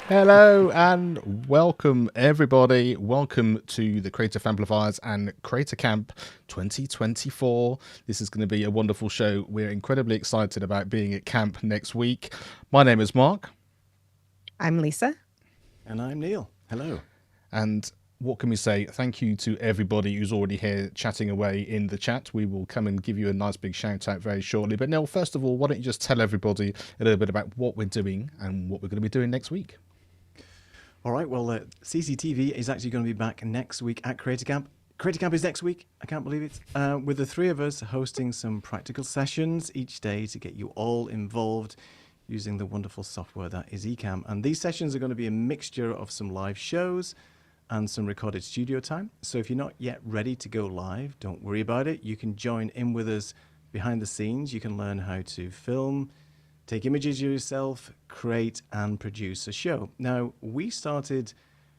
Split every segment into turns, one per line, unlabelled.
Hello and welcome, everybody. Welcome to the Creative Amplifiers and Creator Camp 2024. This is going to be a wonderful show. We're incredibly excited about being at camp next week. My name is Mark.
I'm Lisa.
And I'm Neil. Hello.
And what can we say? Thank you to everybody who's already here chatting away in the chat. We will come and give you a nice big shout out very shortly. But Neil, first of all, why don't you just tell everybody a little bit about what we're doing and what we're going to be doing next week?
All right, well, CCTV is actually going to be back next week at Creative Camp. Creative Camp is next week, I can't believe it, with the three of us hosting some practical sessions each day to get you all involved using the wonderful software that is Ecamm. And these sessions are going to be a mixture of some live shows and some recorded studio time. So if you're not yet ready to go live, don't worry about it. You can join in with us behind the scenes. You can learn how to film, take images yourself, create and produce a show. Now, we started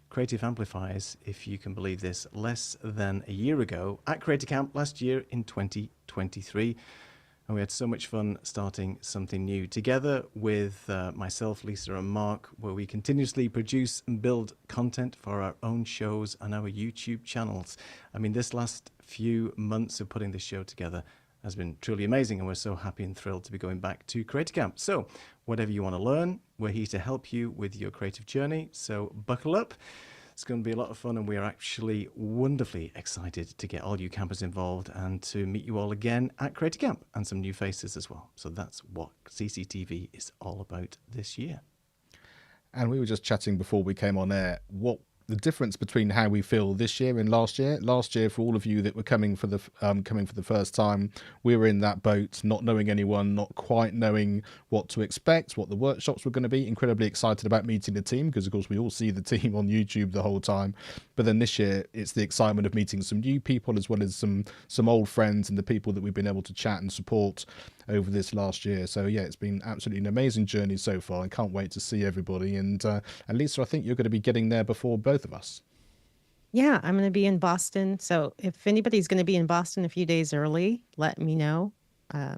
Creative Amplifiers, if you can believe this, less than a year ago at Creative Camp last year in 2023. And we had so much fun starting something new together with myself, Lisa and Mark, where we continuously produce and build content for our own shows and our YouTube channels. I mean, this last few months of putting this show together has been truly amazing, and we're so happy and thrilled to be going back to Creative Camp. So whatever you want to learn, we're here to help you with your creative journey. So buckle up. It's going to be a lot of fun, and we are actually wonderfully excited to get all you campers involved and to meet you all again at Creative Camp and some new faces as well. So that's what CCTV is all about this year.
And we were just chatting before we came on air, what the difference between how we feel this year and last year. Last year, for all of you that were coming for the first time, we were in that boat, not knowing anyone, not quite knowing what to expect, what the workshops were going to be. Incredibly excited about meeting the team because, of course, we all see the team on YouTube the whole time. But then this year, it's the excitement of meeting some new people as well as some old friends and the people that we've been able to chat and support over this last year. So yeah, it's been absolutely an amazing journey so far. I can't wait to see everybody. And Lisa, I think you're going to be getting there before both of us.
Yeah, I'm going to be in Boston. So if anybody's going to be in Boston a few days early, let me know. I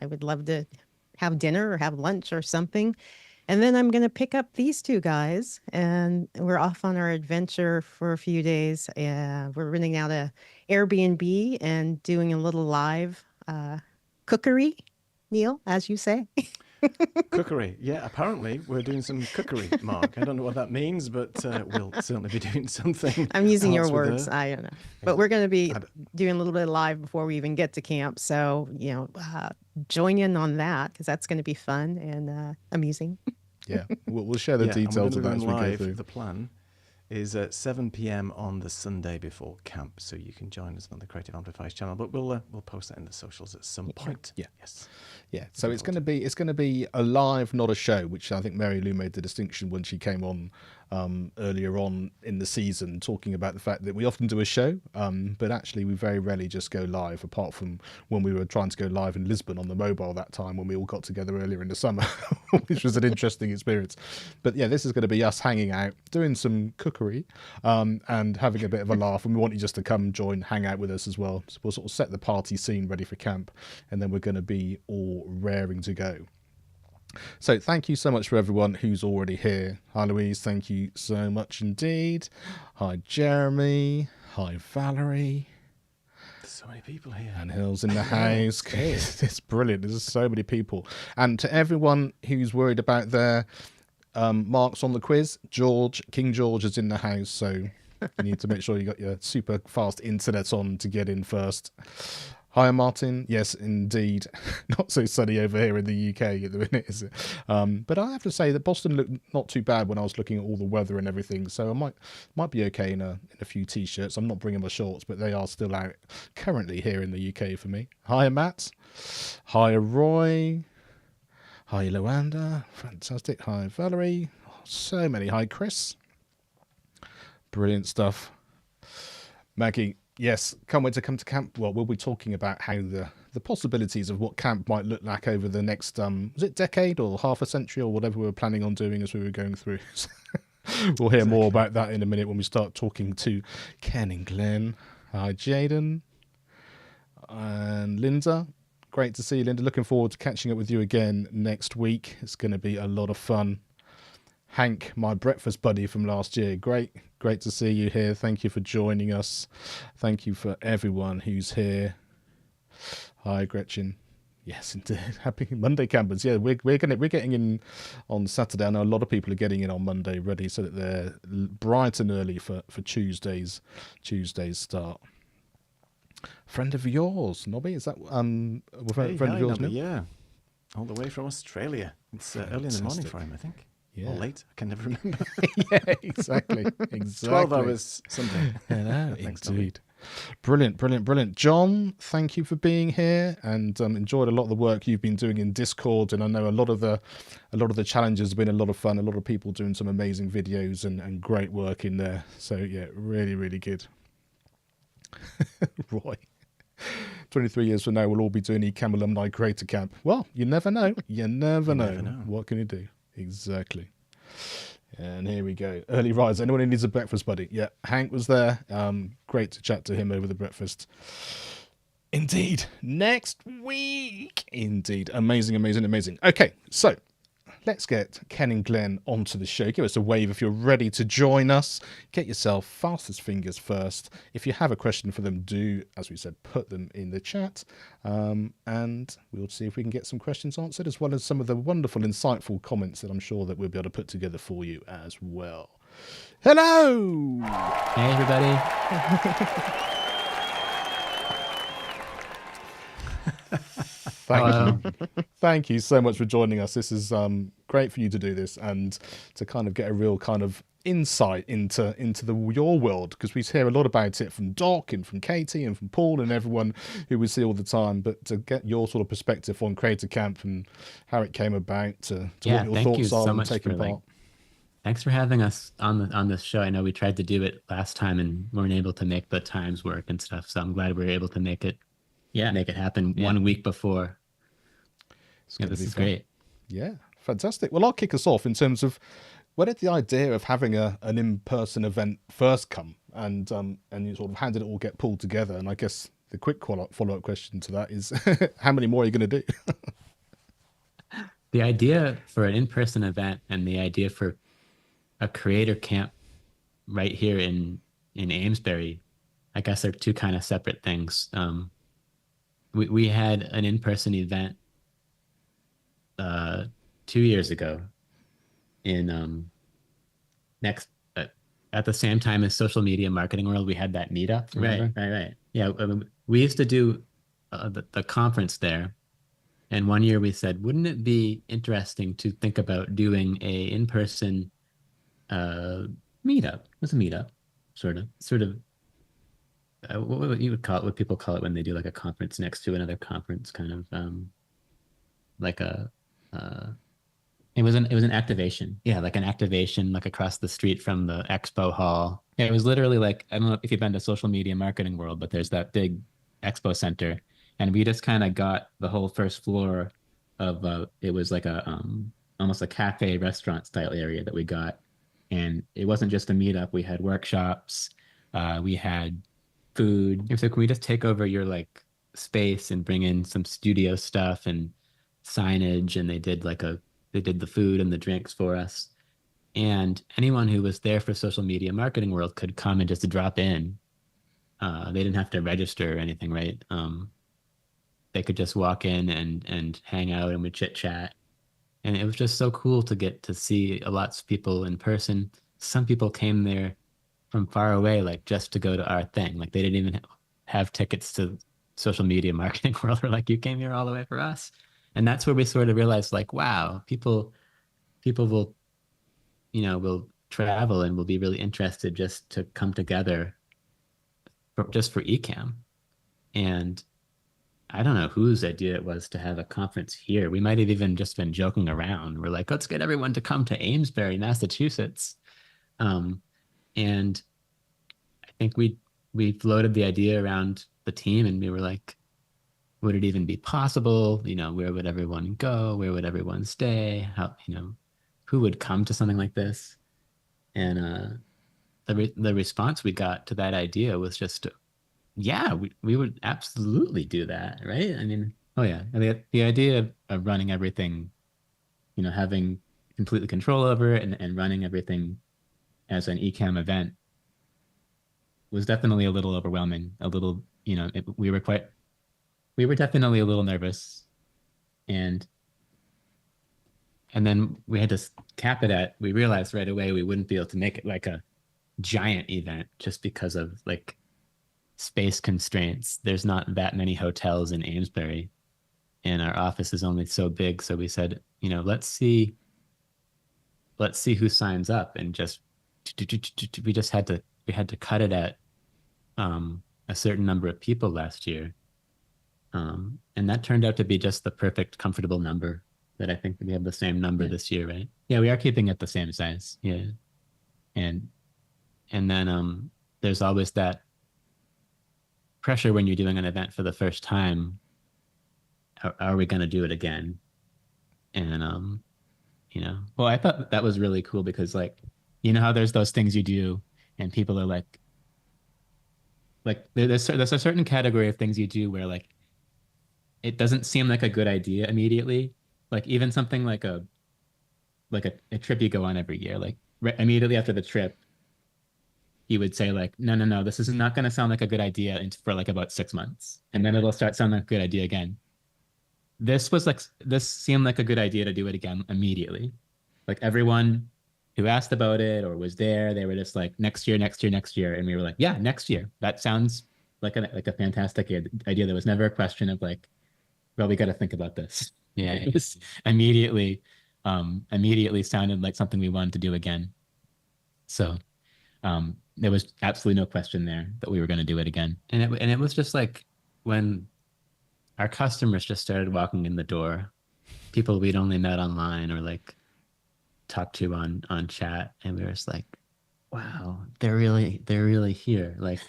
would love to have dinner or have lunch or something. And then I'm going to pick up these two guys, and we're off on our adventure for a few days. We're renting out a Airbnb and doing a little live cookery, Neil, as you say.
Cookery. Yeah, apparently we're doing some cookery, Mark. I don't know what that means, but we'll certainly be doing something.
I'm using your words. I don't know. But we're going to be doing a little bit of live before we even get to camp. So, join in on that because that's going to be fun and amusing.
Yeah, we'll share the details of that as we go through.
The plan is at 7 p.m. on the Sunday before camp, so you can join us on the Creative Amplifiers channel. But we'll post that in the socials at some point.
Yeah,
yes,
yeah. So it's going to be a live, not a show, which I think Mary Lou made the distinction when she came on earlier on in the season, talking about the fact that we often do a show, but actually we very rarely just go live, apart from when we were trying to go live in Lisbon on the mobile that time when we all got together earlier in the summer, which was an interesting experience. But yeah, this is going to be us hanging out, doing some cookery, and having a bit of a laugh. And we want you just to come join, hang out with us as well. So we'll sort of set the party scene ready for camp, and then we're going to be all raring to go. So thank you so much for everyone who's already here. Hi Louise, thank you so much indeed. Hi Jeremy. Hi Valerie.
There's so many people here.
And Hill's in the house. It's brilliant. There's so many people. And to everyone who's worried about their marks on the quiz, King George is in the house, so you need to make sure you got your super fast internet on to get in first. Hi, Martin. Yes, indeed. Not so sunny over here in the UK at the minute, is it? But I have to say that Boston looked not too bad when I was looking at all the weather and everything. So I might be okay in a few t-shirts. I'm not bringing my shorts, but they are still out currently here in the UK for me. Hi, Matt. Hi, Roy. Hi, Luanda. Fantastic. Hi, Valerie. Oh, so many. Hi, Chris. Brilliant stuff. Maggie. Yes, can't wait to come to camp. Well, we'll be talking about how the possibilities of what camp might look like over the next, was it decade or half a century or whatever we were planning on doing as we were going through. We'll hear more about that in a minute when we start talking to Ken and Glen. Hi, Jaden. And Linda. Great to see you, Linda. Looking forward to catching up with you again next week. It's going to be a lot of fun. Hank, my breakfast buddy from last year. Great to see you here. Thank you for joining us. Thank you for everyone who's here. Hi, Gretchen. Yes, indeed. Happy Monday, campers. Yeah, we're getting in on Saturday. I know a lot of people are getting in on Monday, ready so that they're bright and early for Tuesday's start. Friend of yours, Nobby? Is that
Hey,
friend of yours?
Nobby, yeah, all the way from Australia. It's early in the morning for him, I think.
Yeah.
Or late. I can never remember.
Yeah, exactly.
12 hours something.
Hello,
Thanks,
indeed. Brilliant. John, thank you for being here, and enjoyed a lot of the work you've been doing in Discord. And I know a lot of the challenges have been a lot of fun. A lot of people doing some amazing videos and great work in there. So yeah, really good. Roy. 23 years from now, we'll all be doing Ecamm Alumni Creator Camp. Well, you never know. You never know. What can you do? Exactly. And here we go. Early rise. Anyone who needs a breakfast buddy? Yeah, Hank was there. Great to chat to him over the breakfast. Indeed. Next week. Indeed. Amazing. Okay, so let's get Ken and Glen onto the show. Give us a wave if you're ready to join us. Get yourself fastest fingers first. If you have a question for them, do, as we said, put them in the chat. And we'll see if we can get some questions answered, as well as some of the wonderful, insightful comments that I'm sure that we'll be able to put together for you as well. Hello!
Hey, everybody.
Thank you so much for joining us. This is great for you to do this and to kind of get a real kind of insight into your world, because we hear a lot about it from Doc and from Katie and from Paul and everyone who we see all the time, but to get your sort of perspective on Creator Camp and how it came about, to what your thoughts are on taking part.
Thanks for having us on this show. I know we tried to do it last time and weren't able to make the times work and stuff, so I'm glad we were able to make it happen 1 week before. This is great.
Yeah, fantastic. Well, I'll kick us off in terms of, where did the idea of having an in-person event first come, and you sort of how did it all get pulled together? And I guess the quick follow-up question to that is, how many more are you going to do?
The idea for an in-person event and the idea for a creator camp right here in Amesbury, I guess they're two kind of separate things. We had an in-person event 2 years ago in at the same time as Social Media Marketing World. We had that meetup. Right. Yeah, we used to do the conference there, and one year we said, wouldn't it be interesting to think about doing a in-person meetup? It was a meetup, sort of. What you would call it? What people call it when they do like a conference next to another conference, kind of like a. It was an activation. Yeah, like an activation, like across the street from the expo hall. Yeah, it was literally like, I don't know if you've been to Social Media Marketing World, but there's that big expo center, and we just kind of got the whole first floor of it was like a almost a cafe restaurant style area that we got, and it wasn't just a meetup. We had workshops, we had food. It was like, can we just take over your like space and bring in some studio stuff and signage? And they did the food and the drinks for us, and anyone who was there for Social Media Marketing World could come and just drop in. They didn't have to register or anything, right? They could just walk in and hang out, and we chit chat, and it was just so cool to get to see lots of people in person. Some people came there from far away, like just to go to our thing. Like they didn't even have tickets to Social Media Marketing World. We're like, you came here all the way for us. And that's where we sort of realized, like, wow, people will, will travel and will be really interested just to come together just for Ecamm. And I don't know whose idea it was to have a conference here. We might have even just been joking around. We're like, let's get everyone to come to Amesbury, Massachusetts. And I think we floated the idea around the team, and we were like, would it even be possible? Where would everyone go? Where would everyone stay? How, who would come to something like this? And the response we got to that idea was just, yeah, we would absolutely do that, right? I mean, oh yeah, the idea of running everything, having completely control over it and running everything as an Ecamm event was definitely a little overwhelming. A little, we were definitely a little nervous, and then we had to cap it at. We realized right away we wouldn't be able to make it like a giant event just because of like space constraints. There's not that many hotels in Amesbury, and our office is only so big. So we said, let's see who signs up, and we had to cut it at a certain number of people last year, and that turned out to be just the perfect comfortable number. That I think we have the same number this year, right? Yeah, we are keeping it the same size. Yeah, and then there's always that pressure when you're doing an event for the first time. Are we going to do it again? And well, I thought that was really cool because, like, how there's those things you do and people are like there's a certain category of things you do where like it doesn't seem like a good idea immediately. Like even something like a trip you go on every year, like immediately after the trip, you would say like, no, this is not going to sound like a good idea for like about 6 months, and then it'll start sounding like a good idea again. This seemed like a good idea to do it again immediately. Like everyone who asked about it or was there, they were just like, next year, and we were like, yeah, next year. That sounds like a fantastic idea. There was never a question of like, well, we got to think about this. Yeah, it was immediately sounded like something we wanted to do again. So there was absolutely no question there that we were going to do it again. And it was just like when our customers just started walking in the door, people we'd only met online or like talked to on chat, and we were just like, wow, they're really here. Like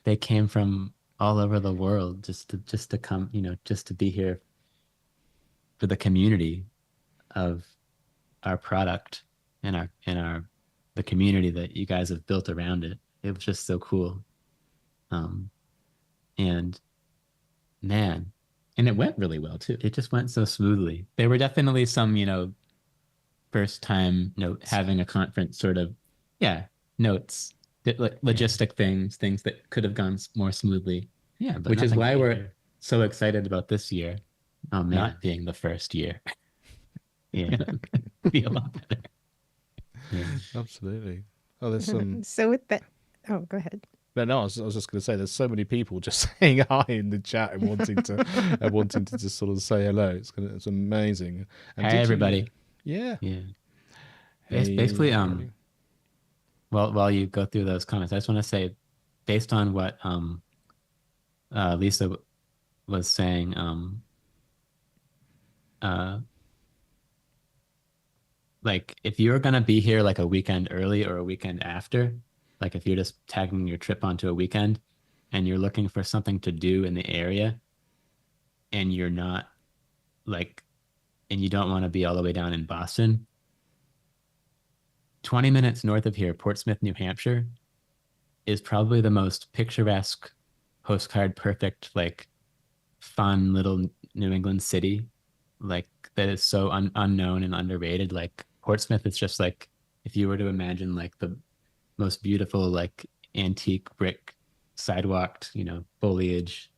they came from all over the world just to come, just to be here for the community of our product and the community that you guys have built around it. It was just so cool. And man, and it went really well too. It just went so smoothly. There were definitely some, first time having a conference sort of, notes, logistic things that could have gone more smoothly. Yeah, but which is why we're so excited about this year, not being the first year. Yeah, be a lot better.
Yeah, absolutely. Oh, there's some.
So with that, oh, go ahead.
But no, I was just going to say, there's so many people just saying hi in the chat and wanting to just sort of say hello. It's amazing. And
hey, everybody.
Yeah.
Hey, basically, while you go through those comments, I just want to say, based on what Lisa was saying, like if you're gonna be here like a weekend early or a weekend after, like if you're just tagging your trip onto a weekend and you're looking for something to do in the area, and you're not like, and you don't want to be all the way down in Boston, 20 minutes north of here, Portsmouth, New Hampshire, is probably the most picturesque, postcard perfect, like fun little New England city, like that is so unknown and underrated. Like Portsmouth is just like, if you were to imagine like the most beautiful, like antique brick sidewalked, foliage,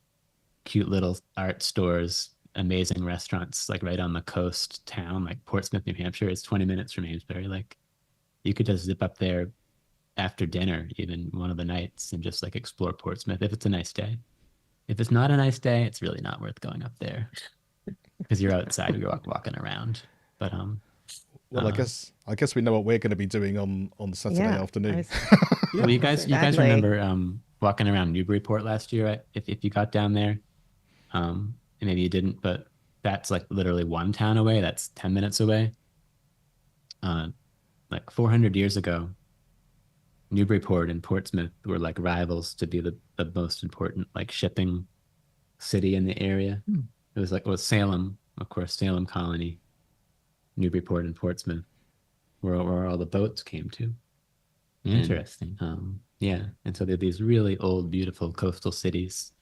cute little art stores, amazing restaurants, like right on the coast town, like Portsmouth, New Hampshire is 20 minutes from Amesbury. Like you could just zip up there after dinner, even one of the nights, and just like explore Portsmouth if it's a nice day. If it's not a nice day, it's really not worth going up there because you're outside, you're walking around. But
well, I guess we know what we're going to be doing on Saturday afternoon.
Well, you guys remember walking around Newburyport last year? If you got down there, and maybe you didn't, but that's like literally one town away. That's 10 minutes away. Like 400 years ago, Newburyport and Portsmouth were like rivals to be the most important like shipping city in the area. It was Salem, of course, Salem Colony, Newburyport and Portsmouth, where all the boats came to. Interesting. And so they're these really old, beautiful coastal cities,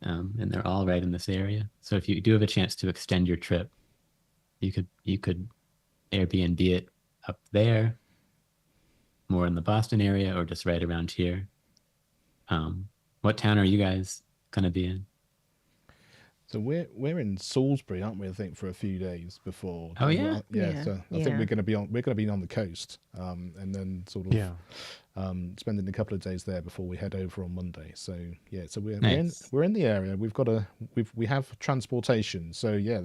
and they're all right in this area. So if you do have a chance to extend your trip, you could Airbnb it up there, more in the Boston area, or just right around here. What town are you guys gonna be in?
So we're in Salisbury, aren't we? I think for a few days before.
Oh yeah.
Yeah.
Yeah,
So I think
yeah.
we're going to be on the coast, and then sort of
Yeah.
spending a couple of days there before we head over on Monday. So yeah, so
Nice.
we're in the area. We have transportation. So yeah,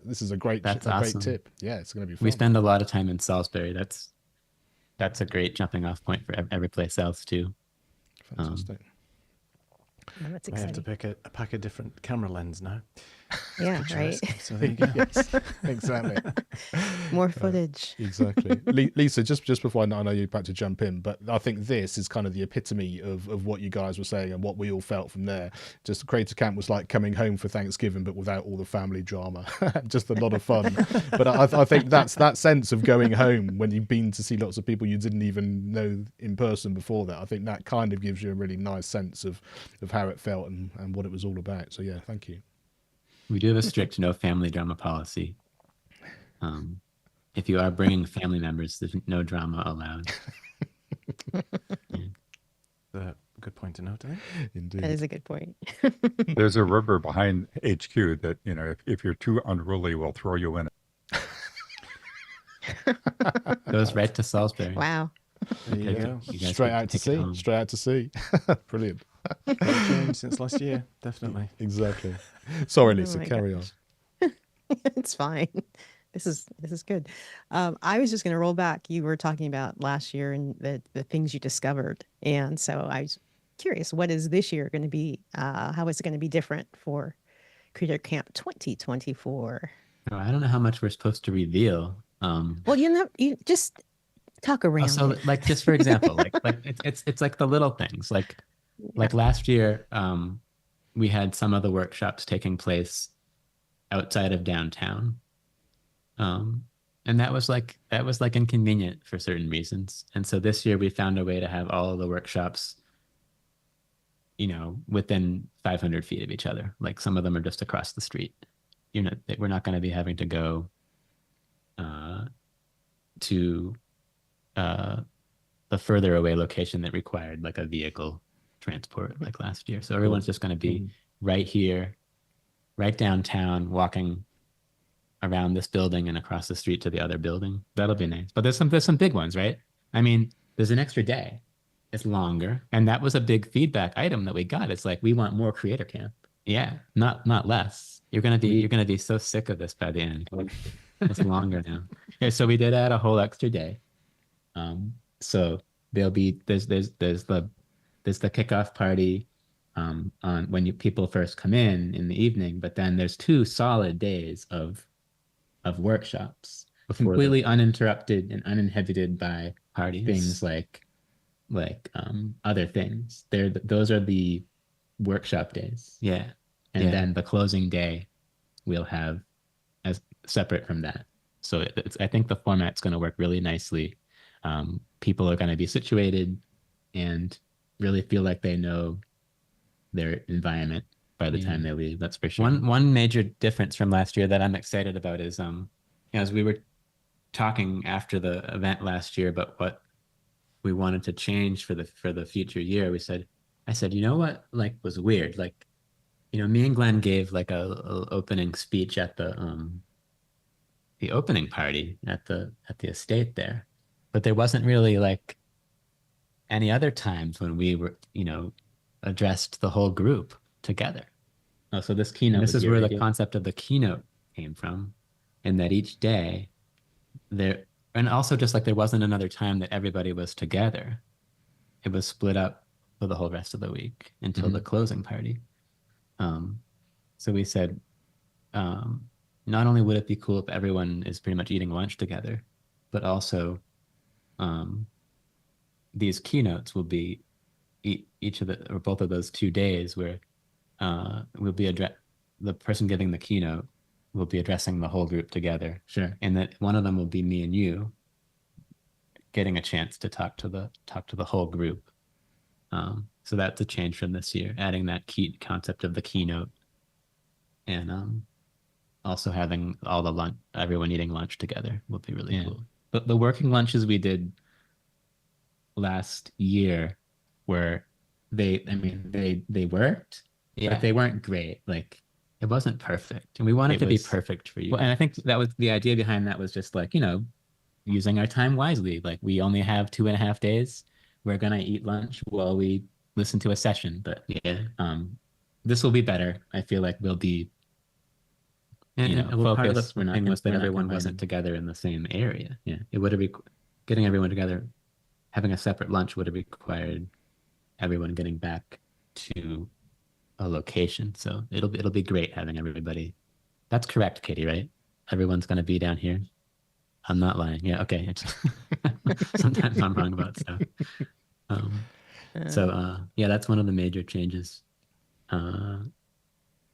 this is a great
That's
great
awesome.
tip. Yeah, it's going to be
We
fun.
spend a lot of time in Salisbury. That's a great jumping off point for every place else too.
Fantastic.
Oh, that's
I have to
exciting.
pack a different camera lens now.
Yeah, right.
Picturesque. So there you go.
Yes, exactly.
More footage.
Exactly. Lisa, just before I know you're about to jump in, but I think this is kind of the epitome of what you guys were saying and what we all felt from there. Just Creative Camp was like coming home for Thanksgiving, but without all the family drama. Just a lot of fun. But I think that's that sense of going home when you've been to see lots of people you didn't even know in person before that. I think that kind of gives you a really nice sense of how it felt and what it was all about. So yeah, thank you.
We do have a strict no family drama policy. If you are bringing family members, there's no drama allowed. Yeah.
Good point to note, I think.
Indeed.
That is a good point.
There's a river behind HQ that, if you're too unruly, we'll throw you in it.
Goes right to Salisbury.
Wow.
There you go.
You guys
Straight
could
out to
take it
sea.
home.
Straight out to sea. Brilliant.
Great change since last year, definitely.
Exactly. Sorry,
Oh
Lisa.
my
Carry on.
It's fine. This is good. I was just going to roll back. You were talking about last year and the things you discovered, and so I was curious, what is this year going to be? How is it going to be different for Creator Camp 2024?
Oh, I don't know how much we're supposed to reveal.
Well, you just talk around
So
it.
like just for example, like it's like the little things. Like last year, we had some of the workshops taking place outside of downtown. And that was like inconvenient for certain reasons. And so this year we found a way to have all of the workshops, within 500 feet of each other. Like some of them are just across the street. We're not going to be having to go to the further away location that required like a vehicle transport like last year. So everyone's just going to be right here, right downtown, walking around this building and across the street to the other building. That'll be nice. But there's some big ones, right? I mean, there's an extra day. It's longer. And that was a big feedback item that we got. It's like, we want more Creator Camp. Yeah, not less. You're gonna be so sick of this by the end. It's longer now. Yeah, so we did add a whole extra day. So there's the kickoff party on when people first come in the evening, but then there's 2 solid days of workshops, completely uninterrupted and uninhibited by parties, things like other things. Those are the workshop days. Yeah. And then the closing day we'll have as separate from that. So I think the format's going to work really nicely. People are going to be situated and really feel like they know their environment by the time they leave. That's for sure. One major difference from last year that I'm excited about is as we were talking after the event last year about what we wanted to change for the future year, I said, you know what, like, was weird, like, me and Glenn gave like a opening speech at the opening party at the estate there, but there wasn't really like any other times when we were addressed the whole group together. Oh, so this keynote, this is where the concept of the keynote came from, and that each day there, and also just like there wasn't another time that everybody was together. It was split up for the whole rest of the week until the closing party. So we said, not only would it be cool if everyone is pretty much eating lunch together, but also these keynotes will be each of the, or both of those 2 days where we'll be the person giving the keynote will be addressing the whole group together. Sure. And that one of them will be me and you getting a chance to talk to the whole group. So that's a change from this year, adding that key concept of the keynote. And also having all the lunch, everyone eating lunch together will be really
Yeah.
cool. But the working lunches we did last year were they worked, but they weren't great. Like it wasn't perfect, and we wanted to be perfect for you. Well, and I think that was the idea behind that was just like, using our time wisely. Like we only have 2.5 days. We're gonna eat lunch while we listen to a session. But this will be better. I feel like we'll be
part of the
focused. We're not thing was that everyone wasn't together in the same area. Yeah, it would have getting everyone together. Having a separate lunch would have required everyone getting back to a location. So it'll be great having everybody. That's correct, Katie, right? Everyone's going to be down here. I'm not lying. Yeah, okay. Sometimes I'm wrong about stuff. Yeah, that's one of the major changes. And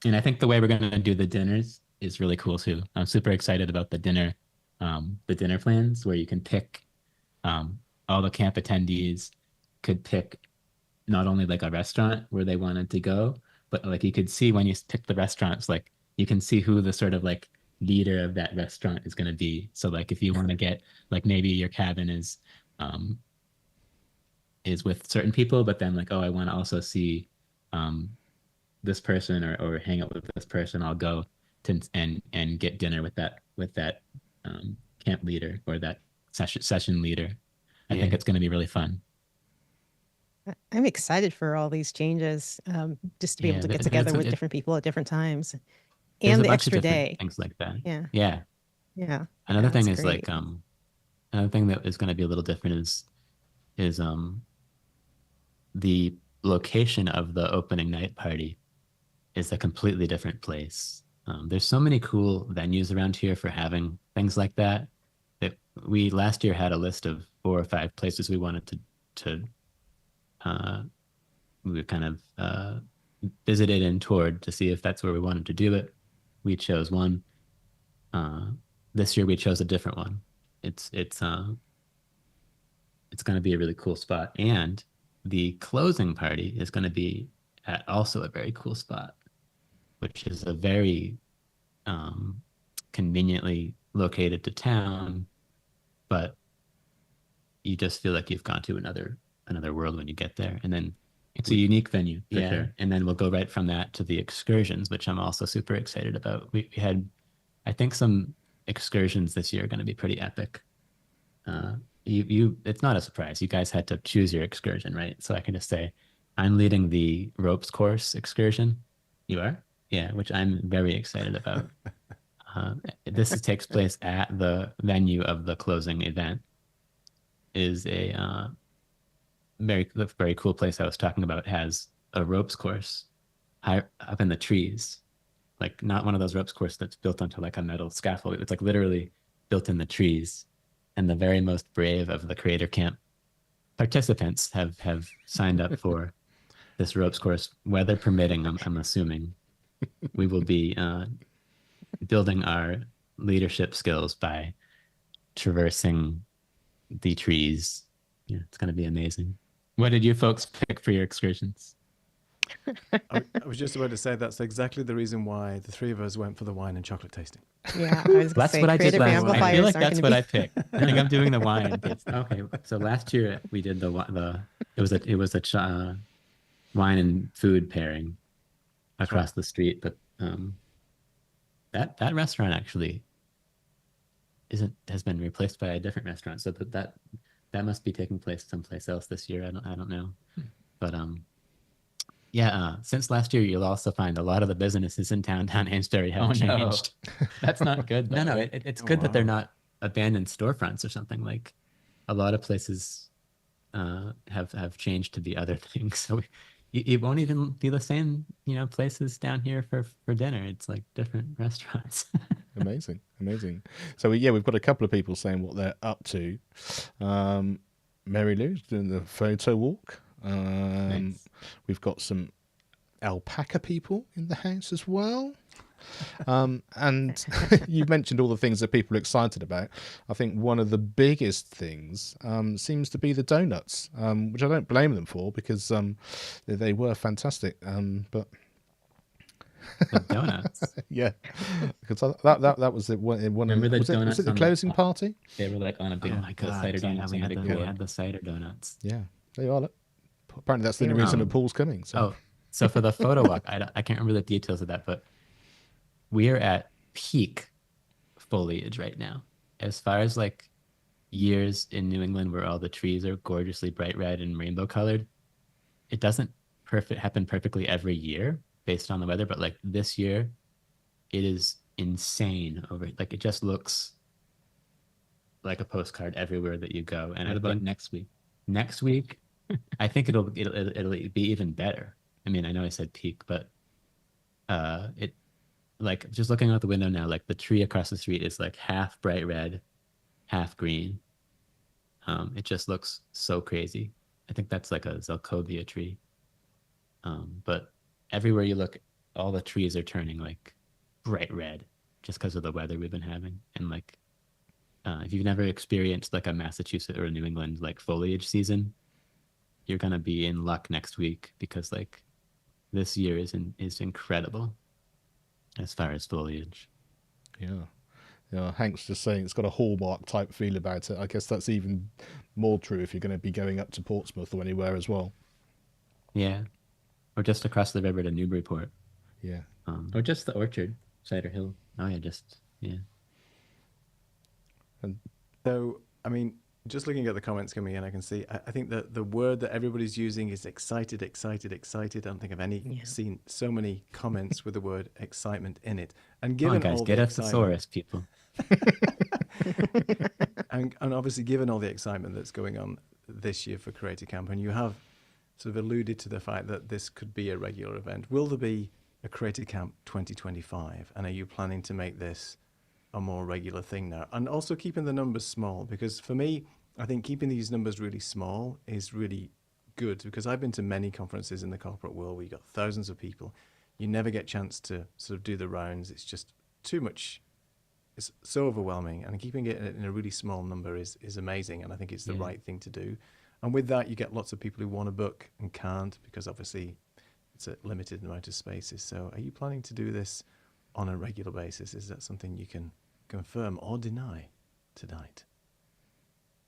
I think the way we're going to do the dinners is really cool too. I'm super excited about the dinner plans where you can pick all the camp attendees could pick not only like a restaurant where they wanted to go, but like you could see when you pick the restaurants, like you can see who the sort of like leader of that restaurant is going to be. So like if you want to get like maybe your cabin is with certain people, but then like, oh, I want to also see this person or hang out with this person, I'll go to and get dinner with that camp leader or that session leader. I think it's going to be really fun.
I'm excited for all these changes, just to be able to get together with different people at different times, and the extra day,
things like that.
Yeah.
Another thing is great. Like another thing that is going to be a little different is the location of the opening night party is a completely different place. There's so many cool venues around here for having things like that. That we last year had a list of 4 or 5 places we wanted to we kind of visited and toured to see if that's where we wanted to do it. We chose one. This year we chose a different one. It's going to be a really cool spot, and the closing party is going to be at also a very cool spot, which is a very conveniently located to town, but you just feel like you've gone to another world when you get there. And then it's a unique venue for sure. And then we'll go right from that to the excursions, which I'm also super excited about. We had, I think, some excursions this year are going to be pretty epic. It's not a surprise. You guys had to choose your excursion, right? So I can just say, I'm leading the ropes course excursion. You are? Yeah, which I'm very excited about. This takes place at the venue of the closing event. Is a very cool place I was talking about. Has a ropes course high up in the trees, like not one of those ropes course that's built onto like a metal scaffold. It's like literally built in the trees. And the very most brave of the Creator Camp participants have signed up for this ropes course, weather permitting. I'm assuming we will be building our leadership skills by traversing the trees. Yeah, it's going to be amazing. What did you folks pick for your excursions?
I was just about to say that's exactly the reason why the 3 of us went for the wine and chocolate tasting.
Yeah, I was
that's
say,
what I did last year. I feel like that's what I picked. I think I'm doing the wine. Okay, so last year we did it was a wine and food pairing across the street, but that restaurant actually has been replaced by a different restaurant, so that must be taking place someplace else this year. I don't know, but since last year, you'll also find a lot of the businesses in down Amesbury have changed.
No.
That's not good. No, it's good that they're not abandoned storefronts or something. Like a lot of places have changed to be other things. So it won't even be the same, places down here for dinner. It's like different restaurants.
Amazing. So we've got a couple of people saying what they're up to. Mary Lou's doing the photo walk. Nice. We've got some alpaca people in the house as well. And you mentioned all the things that people are excited about. I think one of the biggest things seems to be the donuts, which I don't blame them for, because they were fantastic. But
The donuts.
Yeah, because that was it. One,
Remember the
was it
donuts
the
on
closing party?
They were like on a big
Oh,
like the
God,
cider
yeah,
donuts.
we had
We
the-
had the cider donuts.
Yeah, there you are. Look. Apparently, that's the
They
only
were
reason
good.
that Paul's coming. So.
Oh, so for the photo walk, I can't remember the details of that, but we're at peak foliage right now. As far as like years in New England where all the trees are gorgeously bright red and rainbow colored, it doesn't happen perfectly every year based on the weather, but like this year, it is insane over. Like it just looks like a postcard everywhere that you go. And
What
I
about
think
next week?
Next week, I think it'll be even better. I mean, I know I said peak, but it like just looking out the window now, like the tree across the street is like half bright red, half green. It just looks so crazy. I think that's like a Zelkovia tree. But everywhere you look, all the trees are turning like bright red just because of the weather we've been having. And like, if you've never experienced like a Massachusetts or a New England like foliage season, you're gonna be in luck next week because like this year is incredible as far as foliage.
Yeah. Yeah, Hank's just saying it's got a Hallmark type feel about it. I guess that's even more true if you're going to be going up to Portsmouth or anywhere as well.
Yeah, or just across the river to Newburyport.
Yeah.
Or just the Orchard, Cider Hill. Oh yeah, yeah.
And
So, I mean, just looking at the comments coming in, I can see, I think that the word that everybody's using is excited, excited, excited. I don't think I've seen so many comments with the word excitement in it. And
Come on,
given
guys,
all
get
the
a
excitement,
thesaurus, people.
and obviously given all the excitement that's going on this year for Creative Camp, and you have sort of alluded to the fact that this could be a regular event, will there be a Creative Camp 2025? And are you planning to make this a more regular thing now? And also keeping the numbers small, because for me, I think keeping these numbers really small is really good, because I've been to many conferences in the corporate world where you've got thousands of people. You never get a chance to sort of do the rounds. It's just too much. It's so overwhelming, and keeping it in a really small number is amazing, and I think it's the right thing to do. And with that, you get lots of people who want to book and can't, because obviously it's a limited amount of spaces. So are you planning to do this on a regular basis? Is that something you can confirm or deny tonight?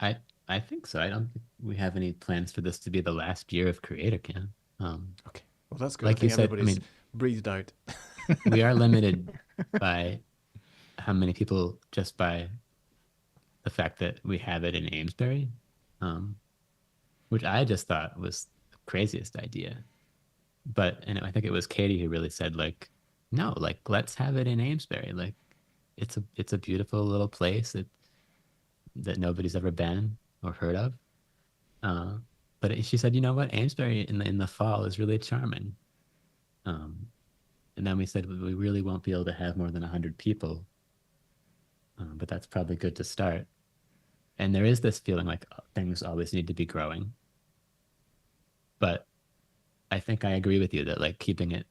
I think so. I don't think we have any plans for this to be the last year of Creator Camp.
Okay, well that's good.
Like
I think
you said,
everybody's breathed out.
we are limited by how many people, just by the fact that we have it in Amesbury, which I just thought was the craziest idea. And I think it was Katie who really said, like, no, like let's have it in Amesbury. Like it's a beautiful little place that nobody's ever been or heard of. But she said, you know what, Amesbury in the fall is really charming. And then we said we really won't be able to have more than 100 people, but that's probably good to start. And there is this feeling like things always need to be growing. But I think I agree with you that like keeping it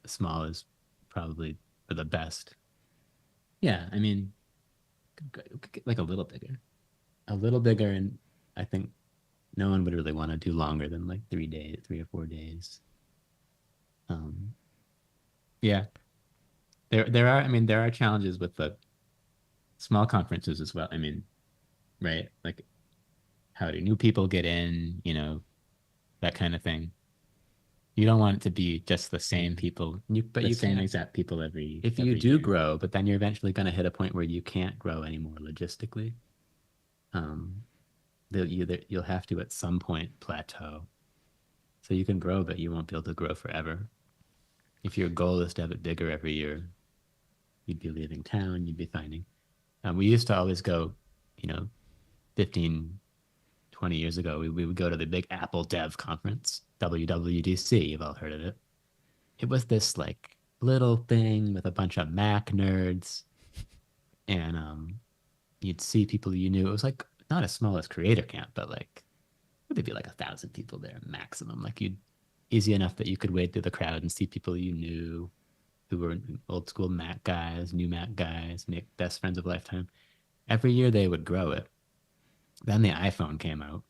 small is probably for the best. Yeah, I mean, like a little bigger, and I think no one would really want to do longer than like 3 or 4 days. Yeah, there are challenges with the small conferences as well. I mean, right? Like, how do new people get in? You know, that kind of thing. You don't want it to be just the same people, but you same exact people if you do grow, but then you're eventually going to hit a point where you can't grow anymore logistically. You'll have to at some point plateau. So you can grow, but you won't be able to grow forever. If your goal is to have it bigger every year, you'd be leaving town, you'd be finding. We used to always go, 15, 20 years ago, we would go to the big Apple Dev Conference, WWDC. You've all heard of it. It was this like little thing with a bunch of Mac nerds, and you'd see people you knew. It was like not as small as Creator Camp, but like there'd be like 1,000 people there maximum. Like easy enough that you could wade through the crowd and see people you knew who were old school Mac guys, new Mac guys, make best friends of a lifetime. Every year they would grow it. Then the iPhone came out.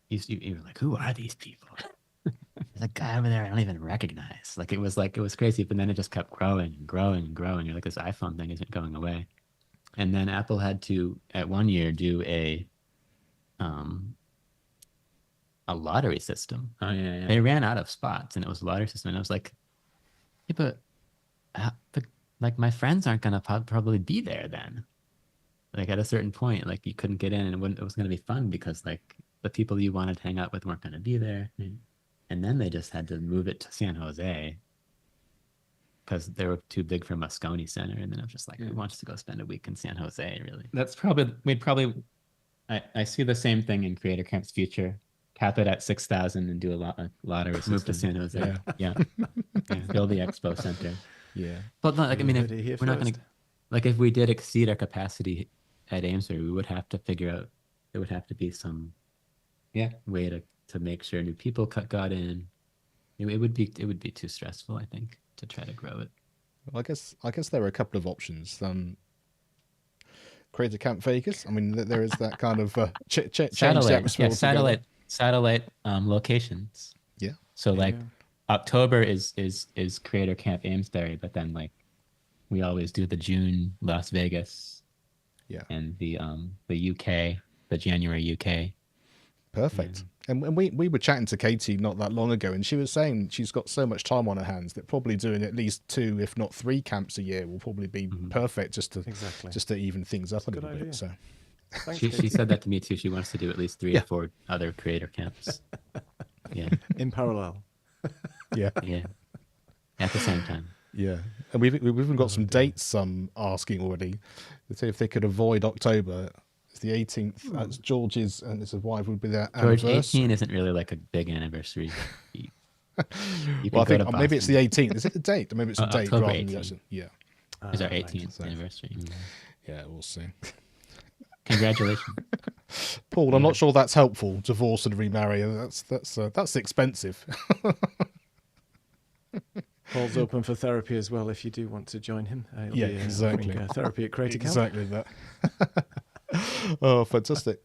You were like, who are these people? the guy over there I don't even recognize. Like it was crazy, but then it just kept growing and growing and growing. You're like, this iPhone thing isn't going away. And then Apple had to at one year do a lottery system.
Oh yeah.
They ran out of spots and it was a lottery system. And I was like, yeah, but like my friends aren't gonna probably be there then. Like at a certain point, like you couldn't get in, and it was gonna be fun because like the people you wanted to hang out with weren't gonna be there. And then they just had to move it to San Jose because they were too big for Moscone Center. And then I was just like, who wants to go spend a week in San Jose? Really? That's probably I see the same thing in Creator Camp's future. Cap it at 6,000 and do a lottery system. Move to San Jose. Yeah. Build the expo center.
Yeah.
But like, I mean, if we're not going to, like, if we did exceed our capacity at Amesbury, we would have to figure out, there would have to be some way to make sure new people got in. It would be too stressful, I think, to try to grow it.
Well, I guess there are a couple of options. Creative Camp Vegas. I mean, there is that kind of change the atmosphere.
Satellite locations.
Yeah.
So like October is Creator Camp Amesbury, but then like we always do the June Las Vegas.
Yeah.
And the UK, the January UK.
Perfect.
Yeah.
And we were chatting to Katie not that long ago, and she was saying she's got so much time on her hands that probably doing at least 2, if not 3 camps a year will probably be perfect just to even things up a little bit. So
Thanks,
she said that to me too. She wants to do at least 3 or 4 other creator camps. Yeah.
In parallel.
Yeah.
Yeah. At the same time.
Yeah. And we've even got some dates asking already. They say if they could avoid October. It's the 18th. That's George's and his wife would be their
George,
anniversary.
18 isn't really like a big anniversary.
Well, I think maybe it's the 18th. Is it the date? Or maybe it's the date
October
rather
18th.
than the actual. Yeah.
It's our 18th anniversary.
Yeah, we'll see.
Congratulations.
Paul, I'm not sure that's helpful. Divorce and remarry. That's expensive.
Paul's open for therapy as well if you do want to join him.
Exactly.
Therapy at Creative Camp.
Exactly that. Oh, fantastic.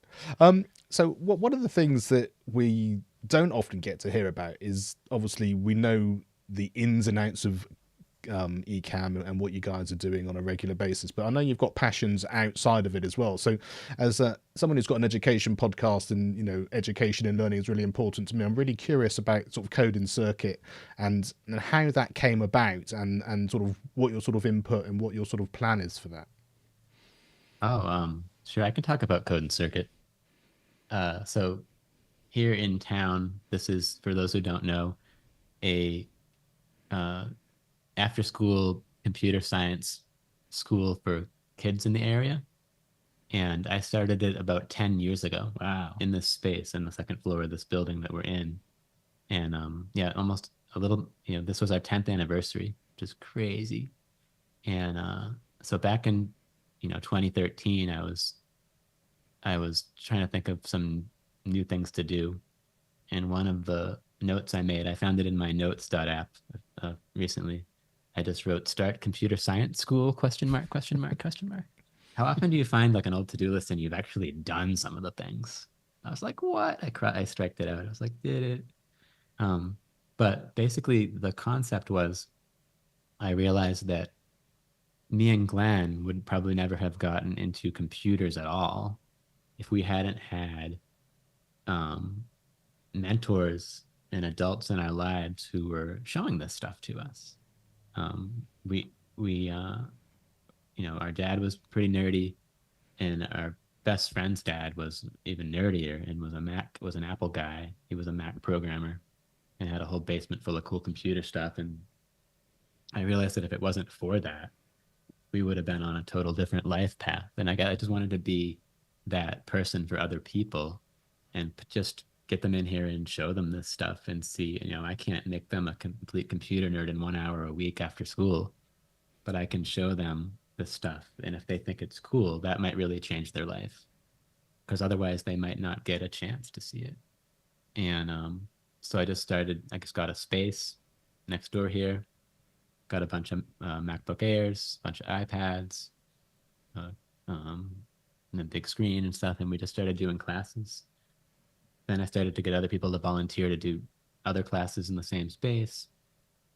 So one of the things that we don't often get to hear about is obviously we know the ins and outs of Ecamm and what you guys are doing on a regular basis, but I know you've got passions outside of it as well. So as someone who's got an education podcast, and education and learning is really important to me, I'm really curious about sort of Code and Circuit and how that came about and sort of what your sort of input and what your sort of plan is for that.
Sure, I can talk about Code and Circuit. So here in town, this is, for those who don't know, a after-school computer science school for kids in the area. And I started it about 10 years ago. Wow. In this space, in the second floor of this building that we're in. And almost a little, this was our 10th anniversary, which is crazy. And so back in 2013, I was trying to think of some new things to do, and one of the notes I made, I found it in my notes.app recently. I just wrote "Start Computer Science School?" ? How often do you find like an old to-do list and you've actually done some of the things? I was like, what? I striked it out. I was like, did it? But basically the concept was, I realized that me and Glenn would probably never have gotten into computers at all if we hadn't had mentors and adults in our lives who were showing this stuff to us. Our dad was pretty nerdy, and our best friend's dad was even nerdier and was an Apple guy. He was a Mac programmer and had a whole basement full of cool computer stuff. And I realized that if it wasn't for that, we would have been on a total different life path. And I just wanted to be that person for other people and just get them in here and show them this stuff and see, I can't make them a complete computer nerd in 1 hour a week after school, but I can show them this stuff. And if they think it's cool, that might really change their life, because otherwise they might not get a chance to see it. And so I just got a space next door here, got a bunch of MacBook Airs, a bunch of iPads, and a big screen and stuff, and we just started doing classes. Then I started to get other people to volunteer to do other classes in the same space.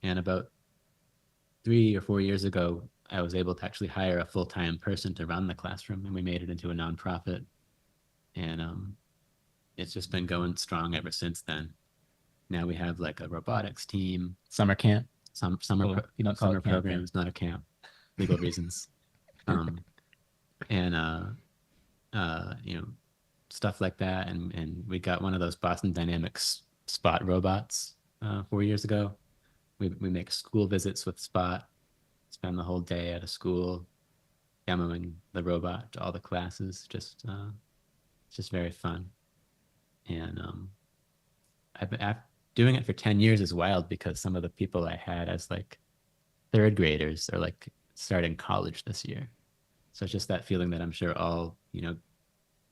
And about 3 or 4 years ago, I was able to actually hire a full-time person to run the classroom, and we made it into a nonprofit. And it's just been going strong ever since then. Now we have like a robotics team, summer camp, summer summer programs, not a camp, legal reasons, and stuff like that. And we got one of those Boston Dynamics Spot robots 4 years ago. We make school visits with Spot, spend the whole day at a school demoing the robot to all the classes. Just very fun. And I've been doing it for 10 years is wild, because some of the people I had as like third graders are like starting college this year. So it's just that feeling that I'm sure all,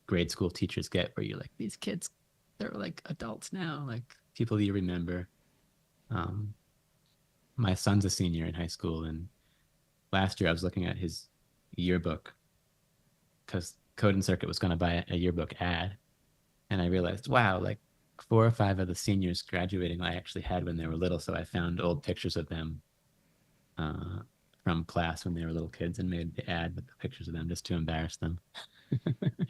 grade school teachers get, where you're like, these kids, they're like adults now, like people you remember. My son's a senior in high school, and last year I was looking at his yearbook because Code and Circuit was going to buy a yearbook ad. And I realized, wow, like 4 or 5 of the seniors graduating I actually had when they were little. So I found old pictures of them from class when they were little kids and made the ad with the pictures of them just to embarrass them.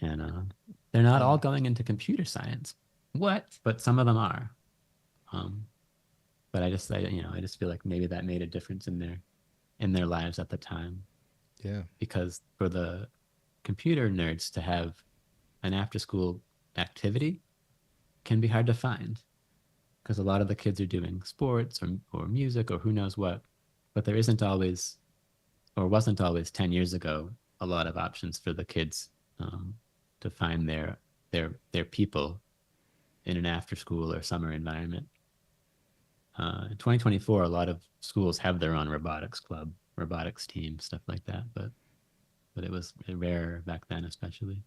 And they're not all going into computer science. What? But some of them are. But I just feel like maybe that made a difference in their lives at the time.
Yeah.
Because for the computer nerds to have an after-school activity can be hard to find, because a lot of the kids are doing sports or music or who knows what, but there isn't always, or wasn't always 10 years ago, a lot of options for the kids to find their people in an after-school or summer environment. In 2024, a lot of schools have their own robotics club, robotics team, stuff like that, but it was rare back then, especially.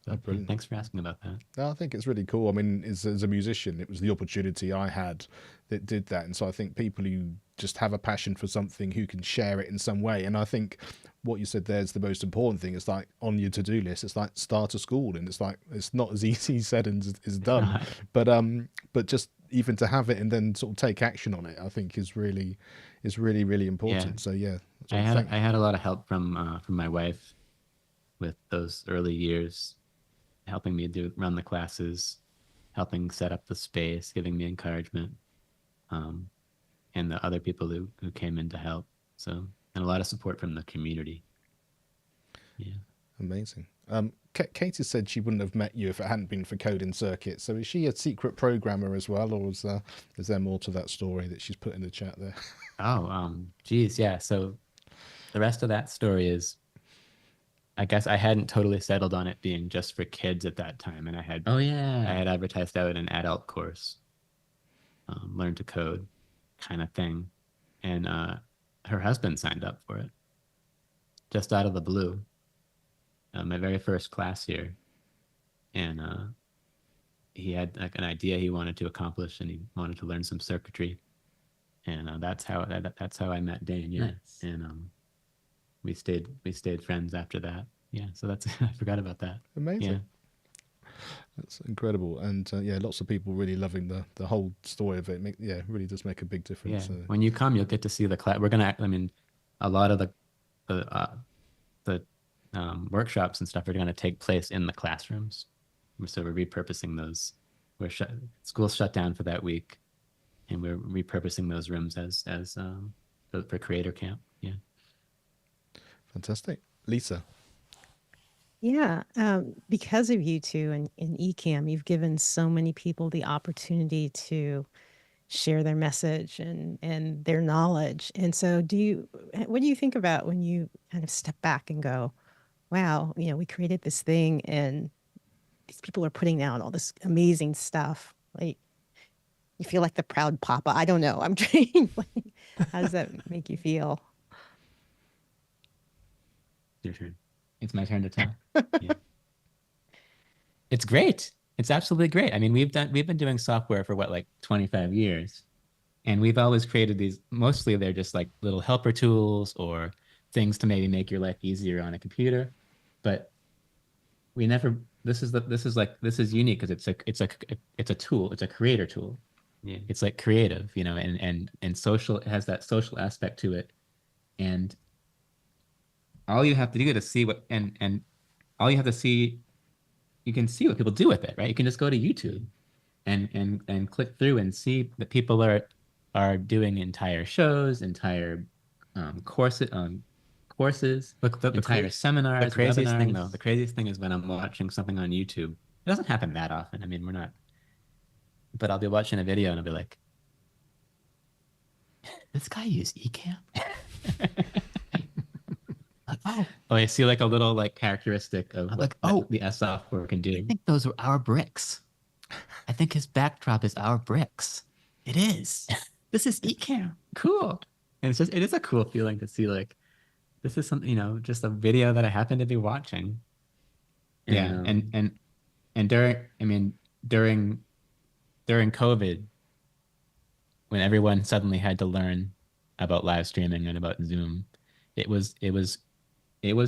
So, thanks for asking about that.
No, I think it's really cool. I mean, as a musician, it was the opportunity I had that did that. And so I think people who just have a passion for something, who can share it in some way. And I think what you said there is the most important thing. It's like on your to-do list, it's like start a school. And it's like, it's not as easy said and is done. But just even to have it and then sort of take action on it, I think is really, really important. Yeah. So yeah.
I had a lot of help from my wife with those early years, helping me run the classes, helping set up the space, giving me encouragement, and the other people who came in to help. So, and a lot of support from the community. Yeah.
Amazing. Katie said she wouldn't have met you if it hadn't been for Code and Circuit. So is she a secret programmer as well, or is there more to that story that she's put in the chat there?
Geez, yeah. So the rest of that story is, I guess I hadn't totally settled on it being just for kids at that time, and I had advertised out an adult course, learn to code kind of thing, and her husband signed up for it just out of the blue, my very first class here, and he had like an idea he wanted to accomplish, and he wanted to learn some circuitry, and that's how I met Dane. Yeah, nice. And we stayed friends after that. Yeah, so that's I forgot about that.
Amazing. Yeah. That's incredible. And lots of people really loving the whole story of it. It really does make a big difference.
Yeah. When you come, you'll get to see the class. We're gonna. I mean, a lot of the workshops and stuff are going to take place in the classrooms. So we're repurposing those. School's shut down for that week, and we're repurposing those rooms as for Creator Camp. Yeah.
Fantastic. Lisa.
Yeah, because of you two and Ecamm, you've given so many people the opportunity to share their message and their knowledge. And so what do you think about when you kind of step back and go, wow, we created this thing and these people are putting out all this amazing stuff. Like, you feel like the proud papa. I don't know. I'm trying. How does that make you feel?
Your turn. It's my turn to talk. Yeah. It's great. It's absolutely great. I mean, we've been doing software for 25 years, and we've always created these. Mostly, they're just like little helper tools or things to maybe make your life easier on a computer. But we never. This is unique because it's a tool. It's a creator tool. Yeah. It's like creative, you know, and social. It has that social aspect to it, and all you have to do to see what and all you have to see, you can see what people do with it, right? You can just go to YouTube and click through and see that people are doing entire shows, entire courses,
Look,
entire seminars,
the craziest thing,
webinars.
though, the craziest thing is when I'm watching something on YouTube.
It doesn't happen that often. I mean, we're not, but I'll be watching a video and I'll be like, this guy used Ecamm. Oh, I see like a little like characteristic of like the S software can do.
I think those are our bricks. I think his backdrop is our bricks. It is. This is Ecamm. Cool.
And it is a cool feeling to see like this is something, you know, just a video that I happen to be watching. And,
Yeah.
And during COVID, when everyone suddenly had to learn about live streaming and about Zoom, it was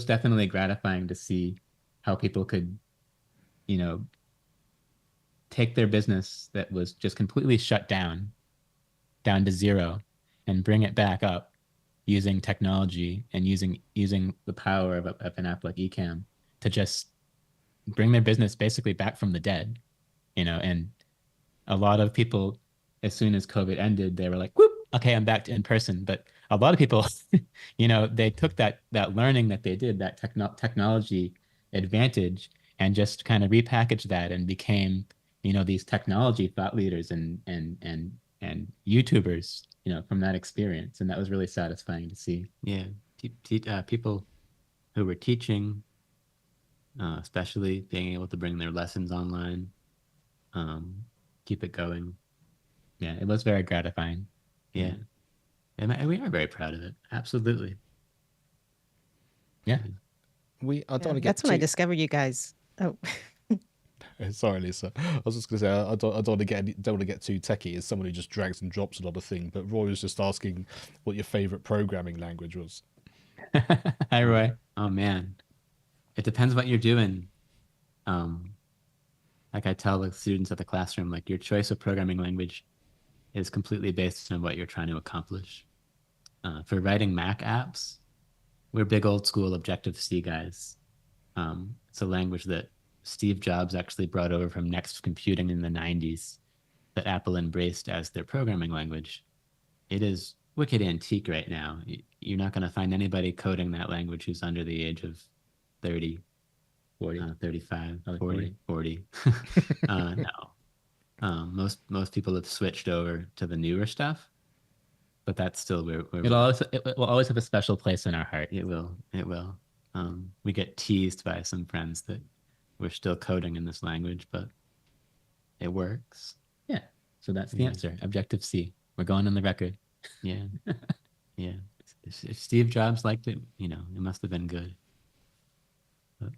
definitely gratifying to see how people could, you know, take their business that was just completely shut down to zero and bring it back up using technology and using the power of an app like Ecamm to just bring their business basically back from the dead, you know. And a lot of people, as soon as COVID ended, they were like, whoop, okay, I'm back to in person. But a lot of people, you know, they took that learning that they did, that technology advantage, and just kind of repackaged that and became, you know, these technology thought leaders and YouTubers, you know, from that experience. And that was really satisfying to see.
Yeah.
People who were teaching, especially being able to bring their lessons online, keep it going. Yeah, it was very gratifying. Yeah. And we are very proud of it. Absolutely. Yeah.
I don't want to get
That's when I discovered you guys. Oh,
Sorry, Lisa. I was just going to say I don't want to get too techie as someone who just drags and drops a lot of things. But Roy was just asking what your favorite programming language was.
Hi, Roy. Oh man, it depends what you're doing. Like I tell the students at the classroom, like your choice of programming language is completely based on what you're trying to accomplish. For writing Mac apps, we're big old school Objective-C guys. It's a language that Steve Jobs actually brought over from Next Computing in the 90s that Apple embraced as their programming language. It is wicked antique right now. You're not going to find anybody coding that language who's under the age of 30, 40, 35, 40. No. Most people have switched over to the newer stuff, but that's still where it will always have a special place in our heart. It will. We get teased by some friends that we're still coding in this language, but it works. Yeah. So that's the answer. Objective-C. We're going on the record. Yeah. Yeah. If Steve Jobs liked it, you know, it must have been good. But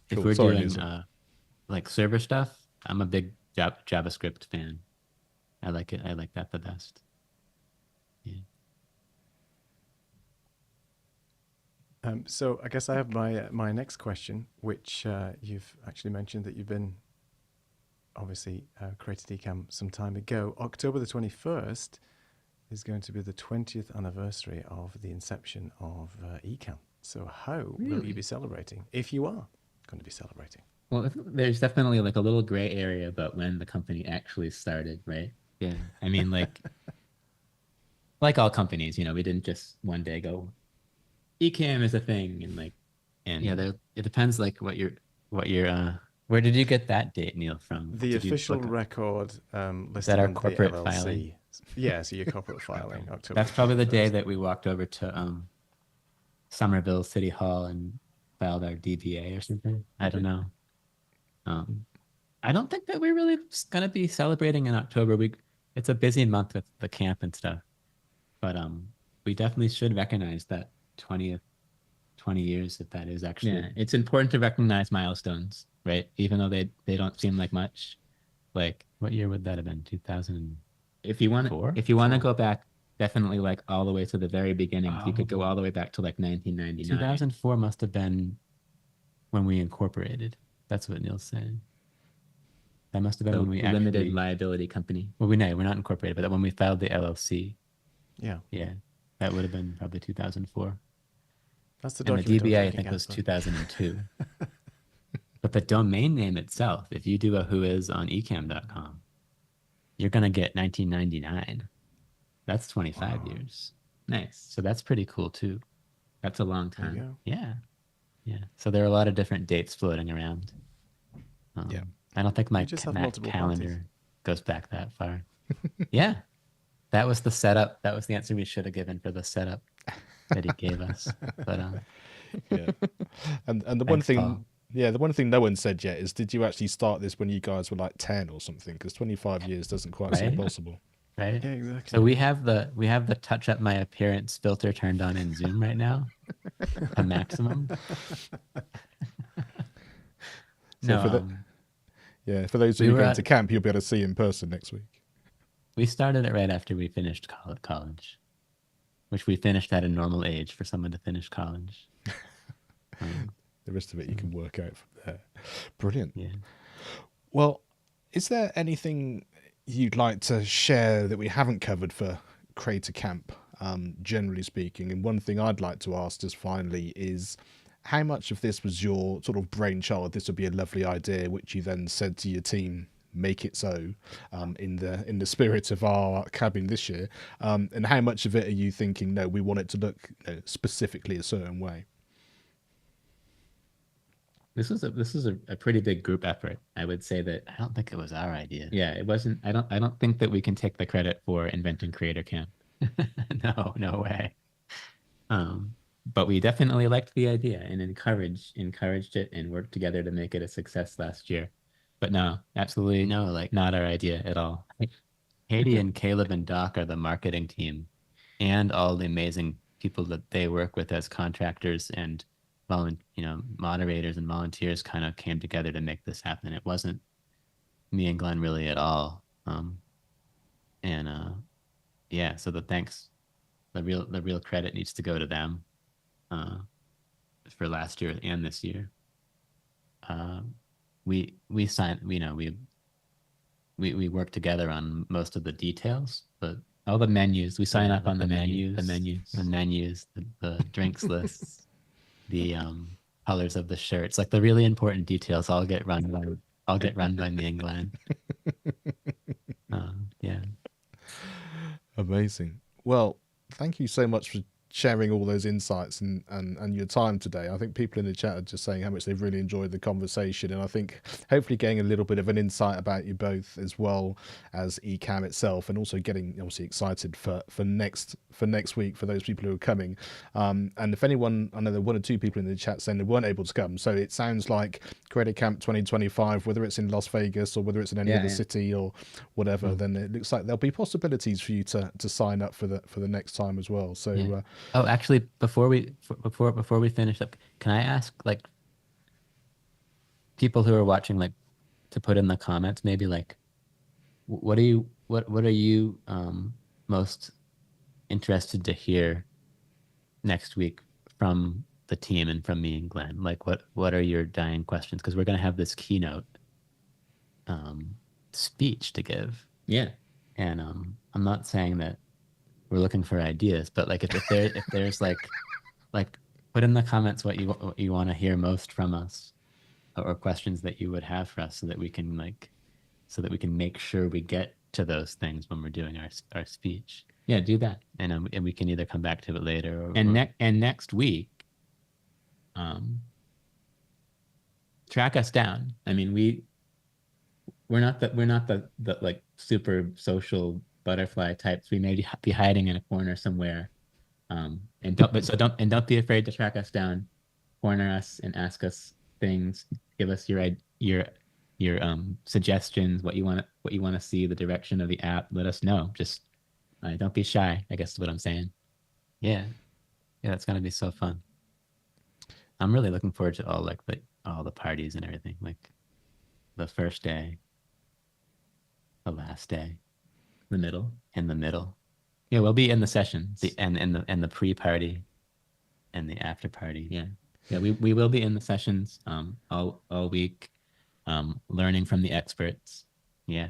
if we're doing like server stuff, I'm a big JavaScript fan. I like it. I like that the best. Yeah.
So I guess I have my next question, which you've actually mentioned that you've been obviously created Ecamm some time ago. October the 21st is going to be the 20th anniversary of the inception of Ecamm. So how will you be celebrating, if you are going to be celebrating?
Well, there's definitely like a little gray area about when the company actually started, right? Yeah. I mean, like all companies, you know, we didn't just one day go, Ecamm is a thing, and yeah, it depends like what your where did you get that date, Neil, from?
The official record listed
that our
on
corporate
the LLC.
filing.
Yeah, so your corporate filing. October.
That's probably the day that we walked over to Somerville City Hall and filed our DBA or something. I don't know. I don't think that we're really gonna be celebrating in October. It's a busy month with the camp and stuff, but we definitely should recognize that 20 years, if that is actually. Yeah, it's important to recognize milestones, right? Even though they don't seem like much. Like, what year would that have been? 2000. If you want to go back, definitely like all the way to the very beginning. You could go all the way back to like 1999. 2004 must have been when we incorporated. That's what Neil's saying. That must have been
The
when we
limited
actually,
liability company.
well, we're not incorporated, but when we filed the LLC.
Yeah,
Yeah, that would have been probably 2004.
that's the
And the
document
DBA, I
looking
think,
at,
was
but-
2002. But the domain name itself, if you do a whois on ecamm.com, you're going to get 1999. That's 25 years. Nice. So that's pretty cool too. That's a long
There you
time.
go.
Yeah. Yeah. So there are a lot of different dates floating around.
Yeah.
I don't think my
just have
my
multiple
calendar
parties.
goes back that far. Yeah. That was the setup. That was the answer we should have given for the setup that he gave us. But
Yeah. And the one
Thanks,
thing,
Paul.
yeah, the one thing no one said yet is, did you actually start this when you guys were like 10 or something? Because 25 years doesn't quite seem
Right.
possible.
right.
Yeah, exactly.
So we have the touch up my appearance filter turned on in Zoom right now to maximum.
So for yeah, for those of
we
you
were
going
at-
to camp, you'll be able to see in person next week.
we started it right after we finished college, which we finished at a normal age for someone to finish college.
The rest of it you can work out from there. Brilliant.
Yeah.
Well, is there anything you'd like to share that we haven't covered for Creator Camp, generally speaking? And one thing I'd like to ask just finally is, how much of this was your sort of brainchild? This would be a lovely idea, which you then said to your team, make it so, in the spirit of our cabin this year. And how much of it are you thinking, no, we want it to look specifically a certain way?
This is a pretty big group effort. I would say that I don't think it was our idea. Yeah, it wasn't. I don't think that we can take the credit for inventing Creator Camp. No way. But we definitely liked the idea and encouraged it and worked together to make it a success last year. But no, absolutely no, like not our idea at all. Katie and Caleb and Doc are the marketing team, and all the amazing people that they work with as contractors and moderators and volunteers kind of came together to make this happen. It wasn't me and Glenn really at all. Yeah, so the real credit needs to go to them for last year and this year. We signed, we work together on most of the details, but all the menus, we sign up on the menus, the drinks lists, the colors of the shirts, like the really important details all get run by me and Glenn. Yeah.
Amazing. Well, thank you so much for sharing all those insights and your time today. I think people in the chat are just saying how much they've really enjoyed the conversation, and I think hopefully getting a little bit of an insight about you both as well as Ecamm itself, and also getting obviously excited for next week for those people who are coming. And if anyone, I know there are one or two people in the chat saying they weren't able to come, so it sounds like Creative Camp 2025, whether it's in Las Vegas or whether it's in any other city or whatever, then it looks like there'll be possibilities for you to sign up for the next time as well. So
Yeah. Oh, actually, before we finish up, can I ask, like, people who are watching, like, to put in the comments, maybe, like, what are you most interested to hear next week from the team and from me and Glenn? Like, what are your dying questions? Because we're gonna have this keynote speech to give.
Yeah.
And I'm not saying that we're looking for ideas, but like if there's like put in the comments what you want to hear most from us, or questions that you would have for us, so that we can make sure we get to those things when we're doing our speech. Yeah, do that, and we can either come back to it later and next week, track us down. I mean, we're not the like super social butterfly types. We may be hiding in a corner somewhere, and don't be afraid to track us down, corner us, and ask us things. Give us your suggestions, what you want to see, the direction of the app. Let us know. Just don't be shy, I guess is what I'm saying. Yeah, it's gonna be so fun. I'm really looking forward to all the parties and everything, like the first day, the last day, in the middle. Yeah, we'll be in the sessions, and the pre-party and the after party. Yeah, we will be in the sessions all week, learning from the experts, Yeah,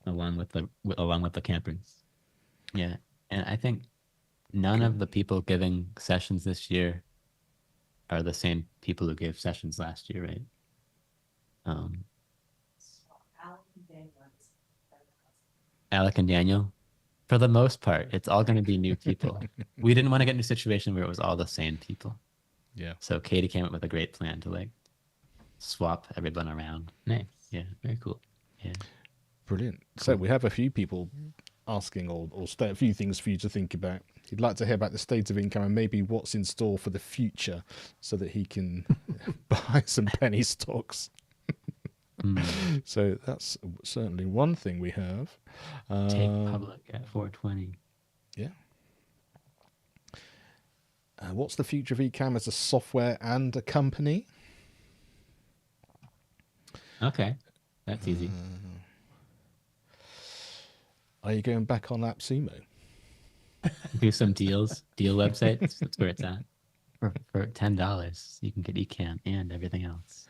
along with the campers. Yeah, and I think none of the people giving sessions this year are the same people who gave sessions last year, right? Um, Alec and Daniel. For the most part, it's all going to be new people. We didn't want to get in a situation where it was all the same people.
Yeah.
So Katie came up with a great plan to like swap everyone around. Nice. Yeah, very cool. Yeah.
Brilliant. So we have a few people asking or a few things for you to think about. He'd like to hear about the state of Ecamm and maybe what's in store for the future so that he can buy some penny stocks. So that's certainly one thing we have.
Take public at 420.
Yeah. What's the future of Ecamm as a software and a company?
Okay, that's easy.
Are you going back on AppSumo?
Do some deal websites. That's where it's at. For $10, you can get Ecamm and everything else.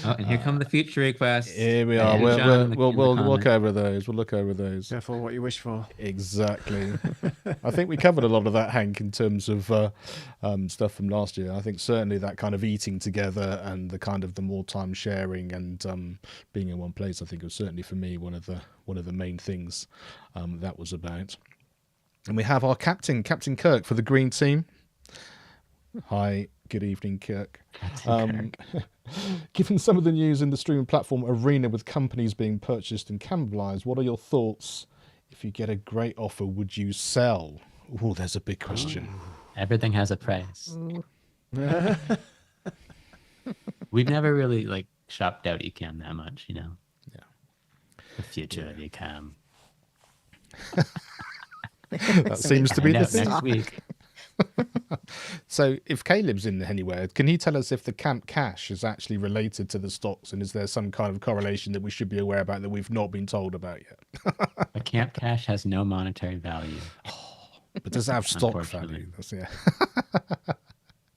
Oh, and here come the future requests.
Here we
I
are.
added John in the
We'll look
comment.
over those. We'll look over those.
Careful what you wish for.
Exactly. I think we covered a lot of that, Hank, in terms of stuff from last year. I think certainly that kind of eating together and the kind of the more time sharing and being in one place, I think was certainly for me one of the main things that was about. And we have our captain Kirk for the green team. Hi, good evening, Kirk. Given some of the news in the streaming platform arena with companies being purchased and cannibalized, what are your thoughts? If you get a great offer, would you sell? Oh, there's a big question.
Everything has a price. We've never really like shopped out Ecamm that much, you know.
Yeah.
The future of Ecamm.
That seems to be the thing.
Next week.
So if Caleb's in anywhere, can he tell us if the camp cash is actually related to the stocks, and is there some kind of correlation that we should be aware about that we've not been told about yet?
A camp cash has no monetary value.
But does it have stock
Unfortunately.
value? That's, yeah.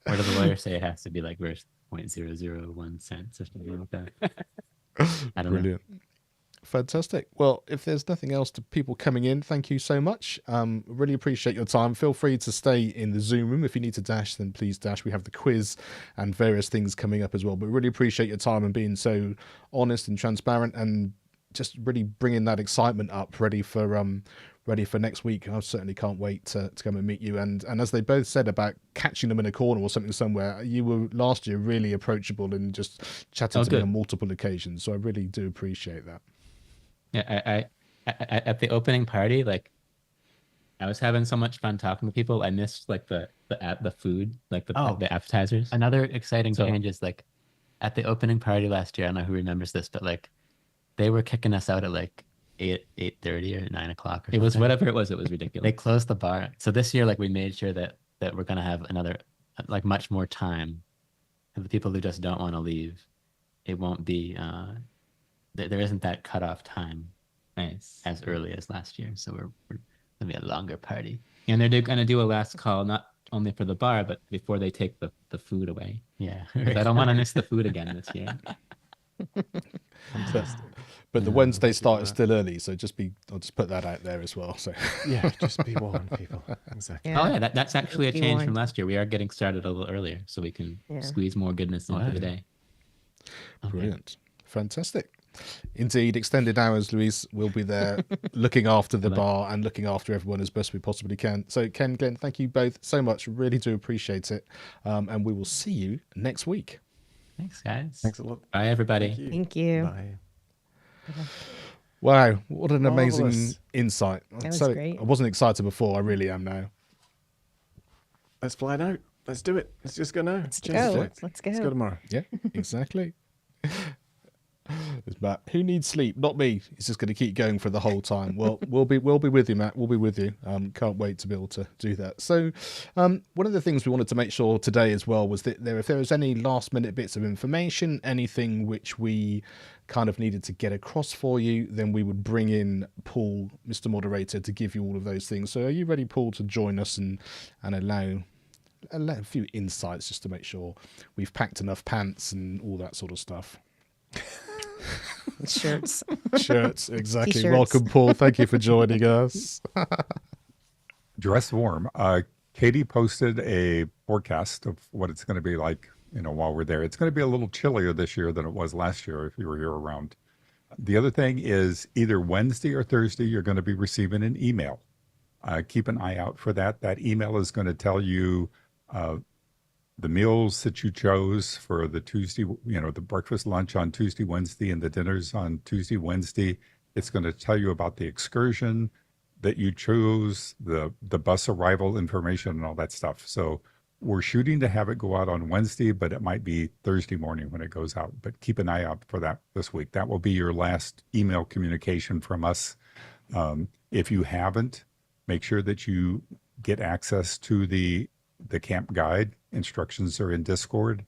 Or do the lawyers say it has to be like worth 0.001 cents or something like that? I don't know.
Brilliant. Fantastic. Well, if there's nothing else to people coming in, thank you so much. Really appreciate your time. Feel free to stay in the Zoom room. If you need to dash, then please dash. We have the quiz and various things coming up as well. But really appreciate your time and being so honest and transparent and just really bringing that excitement up, ready for next week. I certainly can't wait to come and meet you. And as they both said about catching them in a corner or something somewhere, you were last year really approachable and just chatted to me on multiple occasions. So I really do appreciate that.
Yeah, I at the opening party, like I was having so much fun talking to people. I missed like the food, like the appetizers. Another exciting change is like at the opening party last year. I don't know who remembers this, but like they were kicking us out at like 8:30 or 9 o'clock. It was whatever it was. It was ridiculous. They closed the bar. So this year, like we made sure that we're gonna have another like much more time for the people who just don't want to leave. It won't be. There isn't that cutoff time as early as last year, so we're gonna be a longer party. And they're gonna do a last call, not only for the bar, but before they take the food away. Yeah, I don't want to miss the food again this year.
Fantastic. But the Wednesday start is still early, so I'll just put that out there as well. So
yeah, just be warned, people. Exactly.
Yeah. Oh yeah, that's actually a change from last year. We are getting started a little earlier, so we can squeeze more goodness into the day.
Brilliant, fantastic. Indeed, extended hours, Louise will be there looking after the bar and looking after everyone as best we possibly can. So Ken, Glen, thank you both so much. Really do appreciate it. And we will see you next week.
Thanks, guys.
Thanks a lot.
Bye, everybody.
Thank you.
Bye.
Wow, what an amazing
Marvelous.
insight.
That was great.
I wasn't excited before. I really am now.
Let's fly it out. Let's do it. Let's just go now.
Let's go. Let's go.
Let's go tomorrow.
Yeah, exactly. There's Matt. Who needs sleep? Not me. He's just going to keep going for the whole time. Well, we'll be with you, Matt. We'll be with you. Can't wait to be able to do that. So, one of the things we wanted to make sure today as well was that if there was any last minute bits of information, anything which we kind of needed to get across for you, then we would bring in Paul, Mr. Moderator, to give you all of those things. So, are you ready, Paul, to join us and allow a few insights just to make sure we've packed enough pants and all that sort of stuff?
Shirts.
Shirts, exactly.
T-shirts.
Welcome, Paul. Thank you for joining us.
Dress warm. Katie posted a forecast of what it's going to be like, while we're there. It's going to be a little chillier this year than it was last year if you were here around. The other thing is either Wednesday or Thursday, you're going to be receiving an email. Keep an eye out for that. That email is going to tell you the meals that you chose for the Tuesday, the breakfast, lunch on Tuesday, Wednesday, and the dinners on Tuesday, Wednesday. It's going to tell you about the excursion that you chose, the bus arrival information and all that stuff. So we're shooting to have it go out on Wednesday, but it might be Thursday morning when it goes out. But keep an eye out for that this week. That will be your last email communication from us. If you haven't, make sure that you get access to the camp guide. Instructions are in Discord,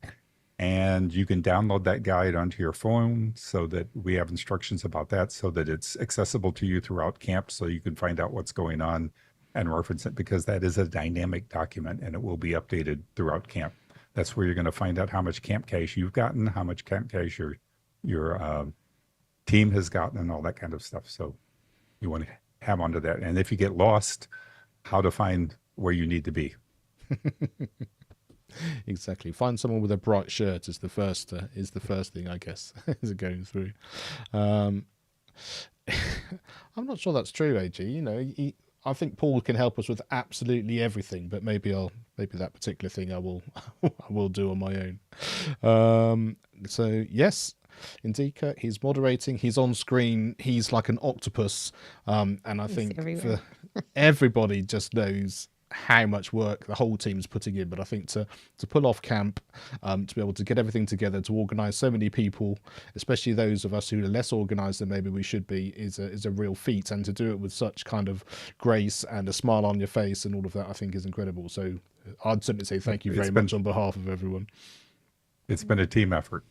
and you can download that guide onto your phone so that we have instructions about that, so that it's accessible to you throughout camp, so you can find out what's going on and reference it, because that is a dynamic document and it will be updated throughout camp. That's where you're going to find out how much camp cash you've gotten, how much camp cash your team has gotten, and all that kind of stuff. So you want to have onto that. And if you get lost, how to find where you need to be.
Exactly. Find someone with a bright shirt is the first thing, I guess, is going through. I'm not sure that's true, AG. I think Paul can help us with absolutely everything, but maybe that particular thing I will do on my own. So yes, Indika, he's moderating, he's on screen, he's like an octopus, and I think for everybody just knows how much work the whole team's putting in. But I think to pull off camp, to be able to get everything together, to organize so many people, especially those of us who are less organized than maybe we should be, is a real feat. And to do it with such kind of grace and a smile on your face and all of that, I think is incredible. So I'd certainly say thank you very much on behalf of everyone.
It's been a team effort,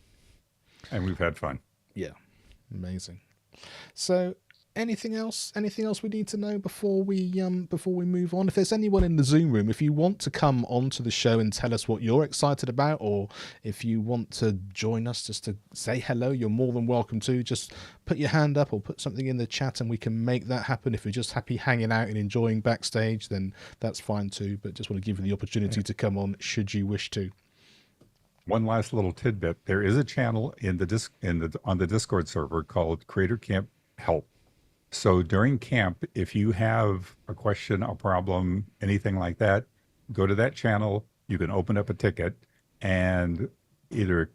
and we've had fun.
Yeah, amazing. So anything else we need to know before we move on? If there's anyone in the Zoom room, if you want to come onto the show and tell us what you're excited about, or if you want to join us just to say hello, you're more than welcome to. Just put your hand up or put something in the chat and we can make that happen. If you're just happy hanging out and enjoying backstage, then that's fine too, but just want to give you the opportunity to come on should you wish to.
One last little tidbit: there is a channel on the Discord server called Creator Camp Help. So during camp, if you have a question, a problem, anything like that, go to that channel. You can open up a ticket and either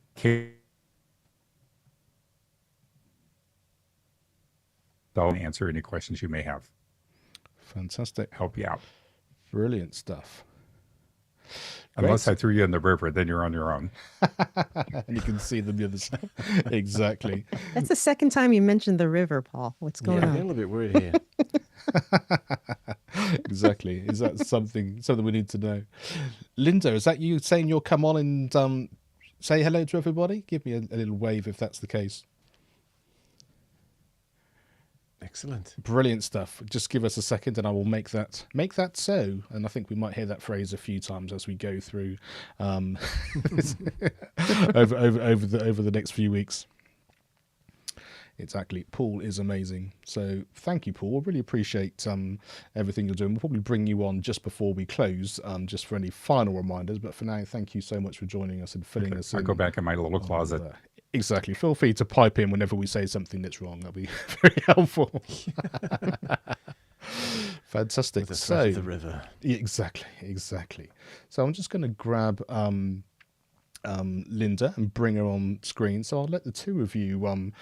answer any questions you may have.
Fantastic.
Help you out.
Brilliant stuff.
Unless I threw you in the river, then you're on your own.
And you can see them the other side. Exactly.
That's the second time you mentioned the river, Paul. What's going
I'm
on?
a little bit worried here.
Exactly. Is that something we need to know? Linda, is that you saying you'll come on and say hello to everybody? Give me a little wave if that's the case.
Excellent.
Brilliant stuff. Just give us a second and I will make that so. And I think we might hear that phrase a few times as we go through over the next few weeks. Exactly. Paul is amazing. So thank you, Paul. Really appreciate everything you're doing. We'll probably bring you on just before we close, just for any final reminders. But for now, thank you so much for joining us and filling us in.
I'll go back in my little closet.
Exactly. Feel free to pipe in whenever we say something that's wrong. That'll be very helpful. Fantastic.
With the threat of the river.
Exactly. So I'm just going to grab Linda and bring her on screen. So I'll let the two of you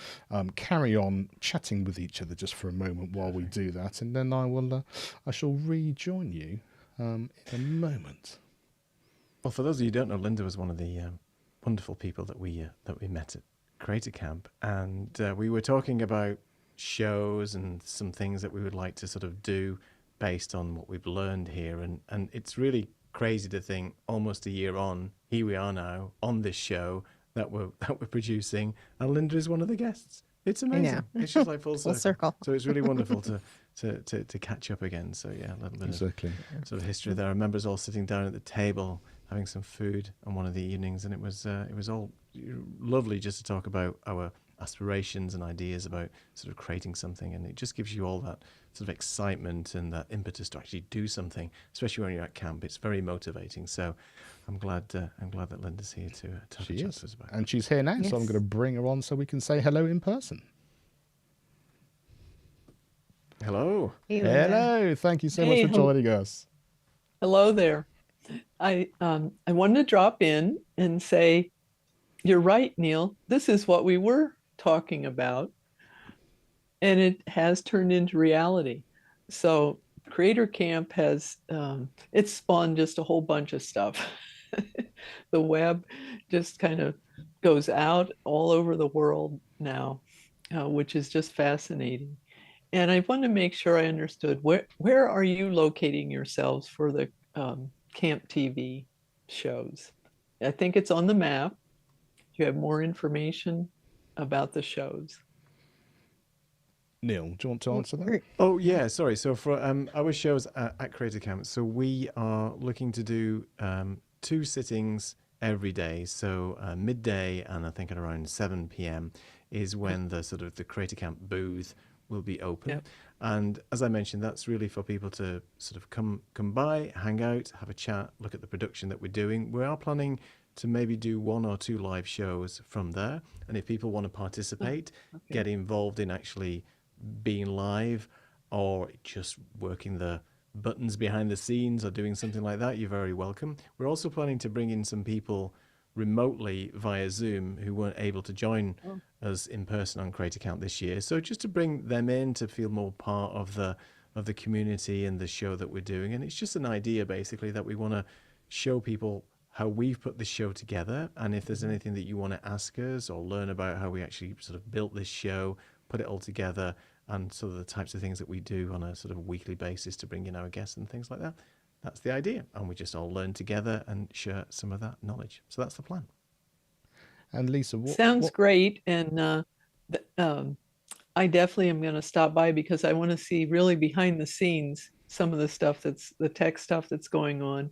carry on chatting with each other just for a moment while we do that, and then I shall rejoin you in a moment.
Well, for those of you who don't know, Linda was one of the wonderful people that we met at Creator Camp, and we were talking about shows and some things that we would like to sort of do based on what we've learned here, and it's really crazy to think almost a year on, here we are now on this show that we're producing, and Linda is one of the guests. It's amazing. It's just like full circle. So it's really wonderful to catch up again. So yeah, a little bit of sort of history there. I remember us all sitting down at the table having some food on one of the evenings, and it was all lovely just to talk about our aspirations and ideas about sort of creating something, and it just gives you all that sort of excitement and that impetus to actually do something, especially when you're at camp. It's very motivating. So I'm glad that Linda's here to have
She
a chat
is.
to us about it.
And she's here now, so I'm
Yes.
going to bring her on so we can say hello in person.
Hello.
Hey, Linda.
Hello. Thank you so much
Hey,
for joining us.
hello there. I wanted to drop in and say, you're right, Neil. This is what we were talking about, and it has turned into reality. So Creator Camp has it's spawned just a whole bunch of stuff. The web just kind of goes out all over the world now, which is just fascinating. And I wanted to make sure I understood where are you locating yourselves for the Camp TV shows? I think it's on the map. Do you have more information about the shows?
Neil, do you want to answer that?
Oh yeah, sorry. So for our shows at Creative Camp, so we are looking to do 2 sittings every day. So midday and I think at around 7 p.m. is when the sort of the Creative Camp booth will be open.
Yep.
And as I mentioned, that's really for people to sort of come by, hang out, have a chat, look at the production that we're doing. We are planning to maybe do 1 or 2 live shows from there. And if people want to participate, get involved in actually being live or just working the buttons behind the scenes or doing something like that, you're very welcome. We're also planning to bring in some people remotely via Zoom who weren't able to join us in person on Creative Camp this year. So just to bring them in to feel more part of the community and the show that we're doing. And it's just an idea basically that we want to show people how we've put this show together. And if there's anything that you want to ask us or learn about how we actually sort of built this show, put it all together, and sort of the types of things that we do on a sort of weekly basis to bring in our guests and things like that. That's the idea. And we just all learn together and share some of that knowledge. So that's the plan.
And Lisa, what...
Sounds great. And I definitely am going to stop by because I want to see really behind the scenes some of the stuff that's the tech stuff that's going on,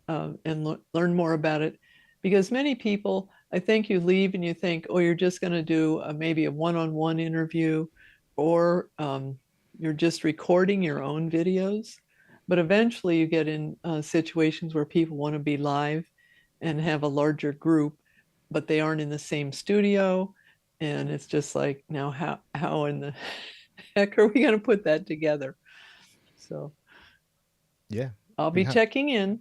and learn more about it. Because many people, I think you leave and you think, oh, you're just going to do maybe a one-on-one interview, or you're just recording your own videos. But eventually you get in situations where people want to be live and have a larger group, but they aren't in the same studio. And it's just like, now how in the heck are we going to put that together? So
Yeah,
I'll be checking in.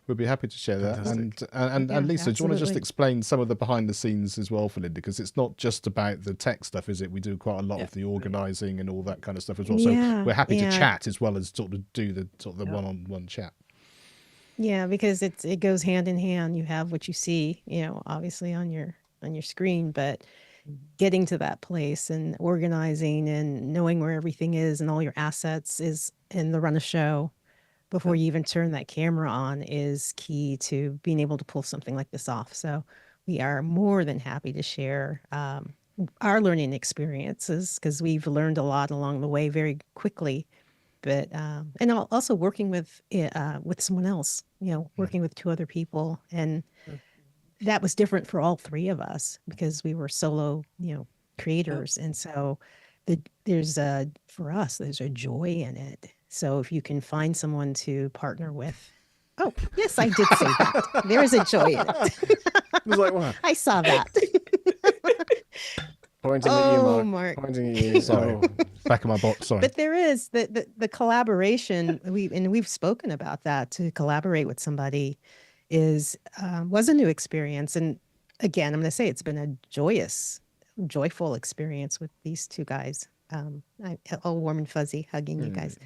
we'll be happy to share that.
Fantastic.
And
Yeah,
Lisa, do you want to just
absolutely.
explain some of the behind the scenes as well for Linda? Because it's not just about the tech stuff, is it? We do quite a lot of the organising and all that kind of stuff as well. So
Yeah,
we're happy to
yeah.
chat as well as sort of do the sort of the one-on-one chat.
Yeah, because it goes hand in hand. You have what you see, obviously on your screen, but getting to that place and organizing and knowing where everything is and all your assets is in the run a show before you even turn that camera on is key to being able to pull something like this off. So we are more than happy to share our learning experiences because we've learned a lot along the way very quickly. But and also working with someone else, working with 2 other people, and that was different for all 3 of us because we were solo, creators, and so for us there's a joy in it. So if you can find someone to partner with, oh yes, I did say that. There is a joy in it.
It was like, what?
I saw that.
Pointing at you,
Oh,
Mark.
Mark.
Pointing at you.
Sorry.
Oh.
Back of my box, sorry.
But there is the collaboration. We've spoken about that. To collaborate with somebody was a new experience. And again, I'm going to say it's been a joyful experience with these 2 guys. All warm and fuzzy, hugging you guys.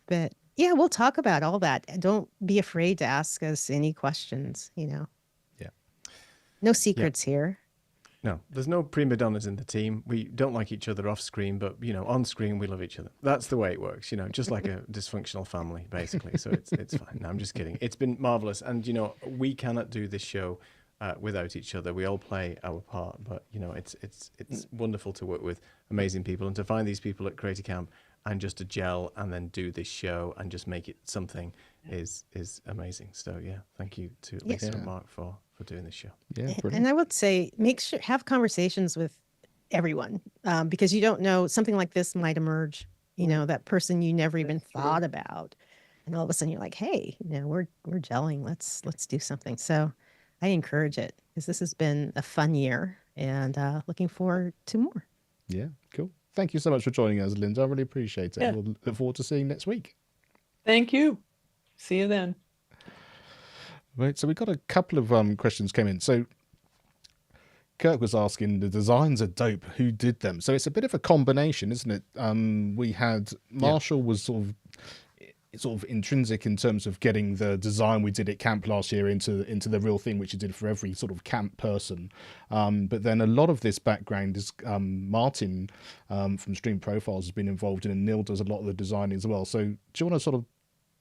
But yeah, we'll talk about all that. And don't be afraid to ask us any questions.
Yeah.
No secrets here.
No, there's no prima donnas in the team. We don't like each other off screen, but on screen we love each other. That's the way it works, just like a dysfunctional family, basically. So it's fine. No, I'm just kidding. It's been marvelous, and we cannot do this show without each other. We all play our part, but it's wonderful to work with amazing people and to find these people at Creative Camp and just to gel and then do this show and just make it something is amazing. So yeah, thank you to Lisa and Mark for doing this show.
Yeah,
And
brilliant.
I would say have conversations with everyone, because you don't know, something like this might emerge, that person you never even thought about. And all of a sudden you're like, hey, we're gelling. Let's do something. So I encourage it, because this has been a fun year, and looking forward to more.
Yeah, cool. Thank you so much for joining us, Linda. I really appreciate it.
Yeah.
We'll look forward to seeing you next week.
Thank you. See you then.
Right, so we got a couple of questions came in. So Kirk was asking, the designs are dope. Who did them? So it's a bit of a combination, isn't it? We had Marshall was sort of intrinsic in terms of getting the design we did at camp last year into the real thing, which he did for every sort of camp person. But then a lot of this background is Martin from Stream Profiles has been involved in, and Neil does a lot of the designing as well. So do you want to sort of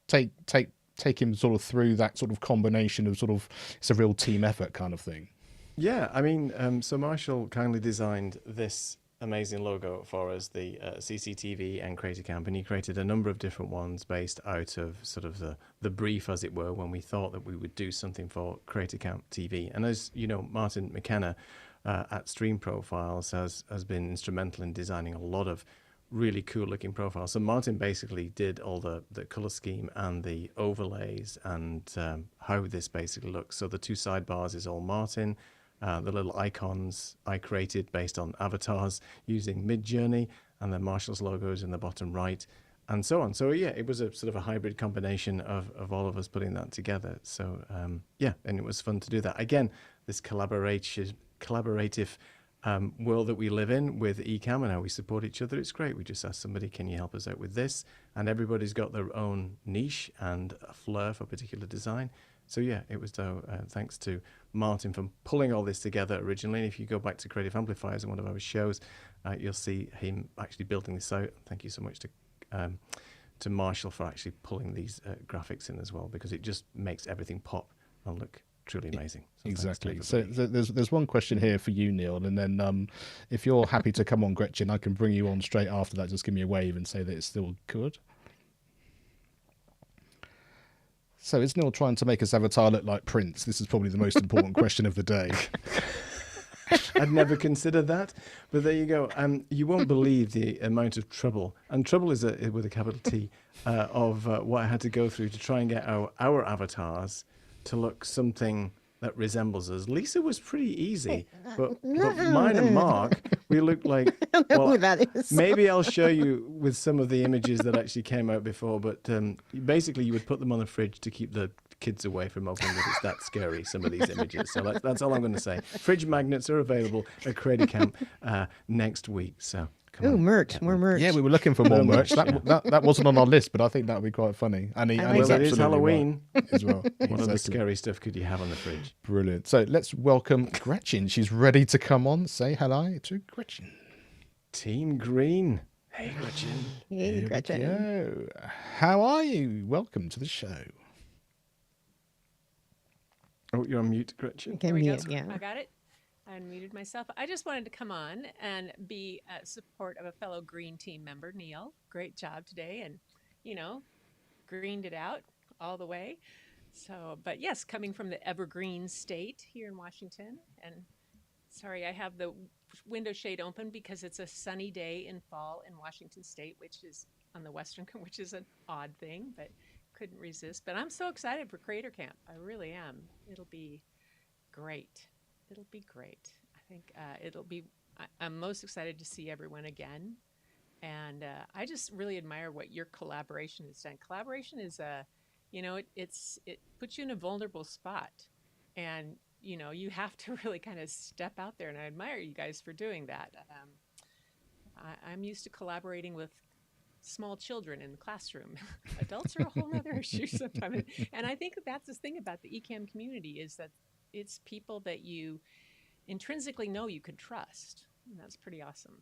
take him sort of through that sort of combination of sort of, it's a real team effort kind of thing?
Yeah, I mean, so Marshall kindly designed this amazing logo for us, the CCTV and Creative Amp, and he created a number of different ones based out of sort of the brief, as it were, when we thought that we would do something for Creative Amp TV. And as you know, Martin McKenna at Stream Profiles has been instrumental in designing a lot of really cool looking profiles. So Martin basically did all the color scheme and the overlays and how this basically looks. So the two sidebars is all Martin. The little icons I created based on avatars using Midjourney, and then Marshall's logos in the bottom right, and so on. So yeah, it was a sort of a hybrid combination of all of us putting that together. So yeah, and it was fun to do that. Again, this collaborative world that we live in with Ecamm and how we support each other, it's great. We just asked somebody, can you help us out with this? And everybody's got their own niche and a flair for a particular design. So yeah, it was thanks to Martin for pulling all this together originally. And if you go back to Creative Amplifiers in one of our shows, you'll see him actually building this out. Thank you so much to Marshall for actually pulling these graphics in as well, because it just makes everything pop and look truly amazing. So
exactly. So there's one question here for you, Neil, and then if you're happy to come on, Gretchen, I can bring you on straight after that. Just give me a wave and say that it's still good. So is Neil trying to make his avatar look like Prince? This is probably the most important question of the day.
I'd never considered that, but there you go. You won't believe the amount of trouble, and trouble is with a capital T, of what I had to go through to try and get our avatars to look something that resembles us. Lisa was pretty easy, but mine and Mark, we looked like,
I don't know who that is.
maybe I'll show you with some of the images that actually came out before, but basically you would put them on the fridge to keep the kids away from opening it. It's that scary, some of these images. So that's all I'm going to say. Fridge magnets are available at Creative Camp next week. So
Ooh, merch, more merch.
Yeah, we were looking for more merch. That wasn't on our list, but I think that would be quite funny. And
well, it is Halloween
as well.
What other scary stuff could you have on the fridge?
Brilliant. So let's welcome Gretchen. She's ready to come on. Say hello to Gretchen.
Team Green. Hey, Gretchen.
Hey, Gretchen.
Here we go. How are you? Welcome to the show.
Oh, you're on mute, Gretchen.
Okay,
There we go.
mute, yeah.
I got it. I unmuted myself. I just wanted to come on and be at support of a fellow Green team member, Neil. Great job today, and greened it out all the way. So, but yes, coming from the evergreen state here in Washington, and sorry, I have the window shade open because it's a sunny day in fall in Washington State, which is on the western, which is an odd thing, but couldn't resist. But I'm so excited for Creator Camp. I really am. It'll be great. It'll be great. I think I'm most excited to see everyone again. And I just really admire what your collaboration has done. Collaboration is it puts you in a vulnerable spot. And, you have to really kind of step out there. And I admire you guys for doing that. I'm used to collaborating with small children in the classroom. Adults are a whole other issue sometimes. And I think that's the thing about the Ecamm community is that it's people that you intrinsically know you could trust. And that's pretty awesome.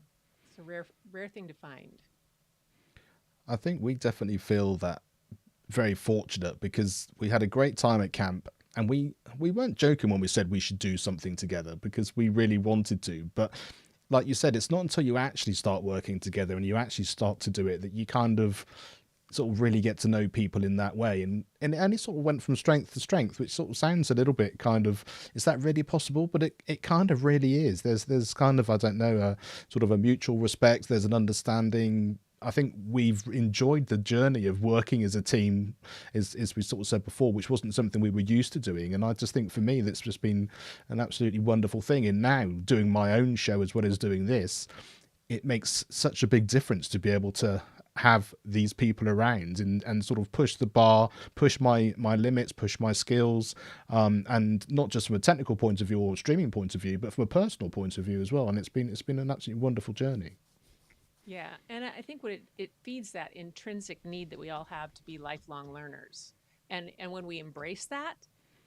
It's a rare thing to find.
I think we definitely feel that very fortunate because we had a great time at camp, and we weren't joking when we said we should do something together because we really wanted to. But like you said, it's not until you actually start working together and you actually start to do it that you kind of sort of really get to know people in that way, and it sort of went from strength to strength, which sort of sounds a little bit kind of, is that really possible? But it kind of really is. There's kind of, I don't know, a sort of a mutual respect. There's an understanding. I think we've enjoyed the journey of working as a team, as we sort of said before, which wasn't something we were used to doing. And I just think for me, that's just been an absolutely wonderful thing. And now doing my own show as well as doing this, it makes such a big difference to be able to have these people around and sort of push the bar, push my limits, push my skills, and not just from a technical point of view or streaming point of view, but from a personal point of view as well. And it's been an absolutely wonderful journey.
Yeah, and I think what it feeds that intrinsic need that we all have to be lifelong learners. And when we embrace that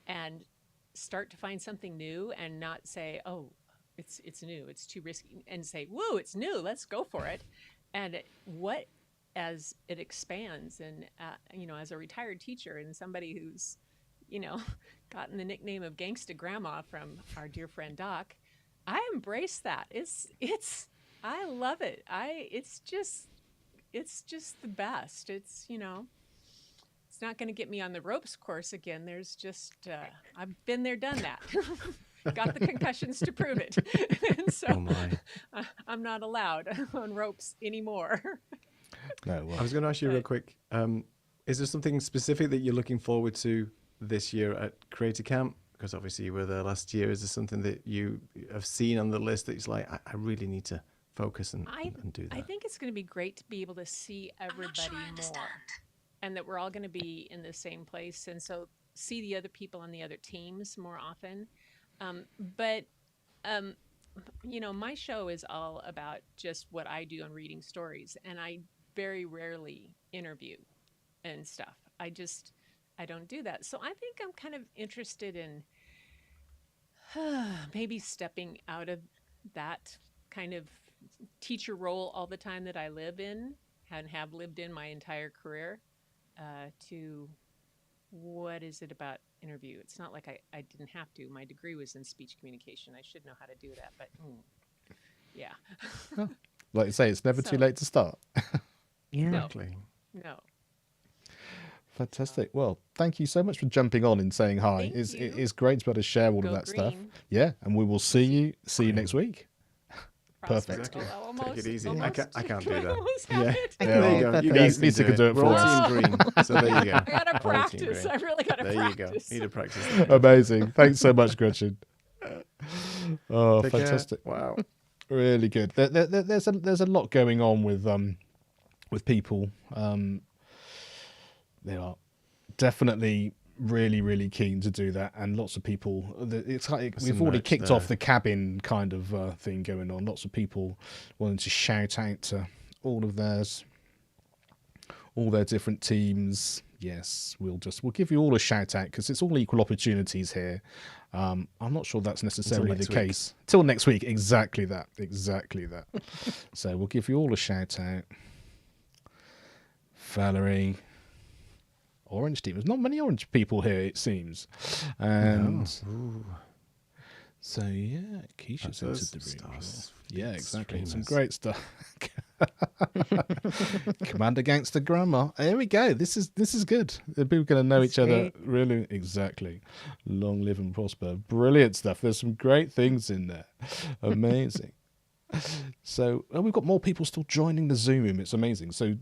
and start to find something new and not say, oh, it's new, it's too risky, and say, whoa, it's new, let's go for it. And as it expands, and as a retired teacher and somebody who's gotten the nickname of Gangsta Grandma from our dear friend Doc, I embrace that. I love it. It's just the best. It's not going to get me on the ropes course again. There's just I've been there, done that. Got the concussions to prove it. And so I'm not allowed on ropes anymore.
No, well,
I was going to ask you real quick. Is there something specific that you're looking forward to this year at Creative Camp? Because obviously you were there last year. Is there something that you have seen on the list that is like, I really need to focus and do that?
I think it's going to be great to be able to see everybody more, and that we're all going to be in the same place, and so see the other people on the other teams more often. But my show is all about just what I do and reading stories, and I very rarely interview and stuff. I don't do that. So I think I'm kind of interested in maybe stepping out of that kind of teacher role all the time that I live in and have lived in my entire career, to what is it about interview? It's not like I didn't have to. My degree was in speech communication. I should know how to do that, but yeah.
like you say, it's never too late to start.
Yeah.
Exactly.
No.
Fantastic. Well, thank you so much for jumping on and saying hi.
Thank you.
It's great to be able to share all
Go
of that stuff.
green.
Yeah, and we will see you next week.
Prosper.
Perfect.
Oh, almost,
Take it easy. I
almost.
can't do that.
Almost have
Yeah.
it.
I
Yeah,
can
There you
do
go.
that.
You guys
Lisa
can
can do it
We're
for
all
us.
team green. So there you go.
I gotta
All team
practice.
green.
I really gotta
There you go.
practice.
Need to practice that.
Amazing. Thanks so much, Gretchen. Oh,
Take care.
fantastic.
Wow.
Really good. There's a lot going on with people. They are definitely really, really keen to do that, and lots of people. It's like
There's
we've
some
already
merch
kicked
there.
off the cabin kind of thing going on. Lots of people wanting to shout out to all of theirs, all their different teams. Yes, we'll give you all a shout out because it's all equal opportunities here. I'm not sure that's necessarily the
next week.
case. Till next week, exactly that. So we'll give you all a shout out. Valerie, Orange team. There's not many orange people here, it seems. And
Ooh.
so yeah, Keisha's into
Those
the room.
stars.
Yeah, exactly. Some
Streamers.
great stuff. Commander Gangster Grandma. Here we go. This is good. The people are going to know
That's
each other
great.
really. Exactly. Long live and prosper. Brilliant stuff. There's some great things in there. Amazing. So we've got more people still joining the Zoom room. It's amazing. So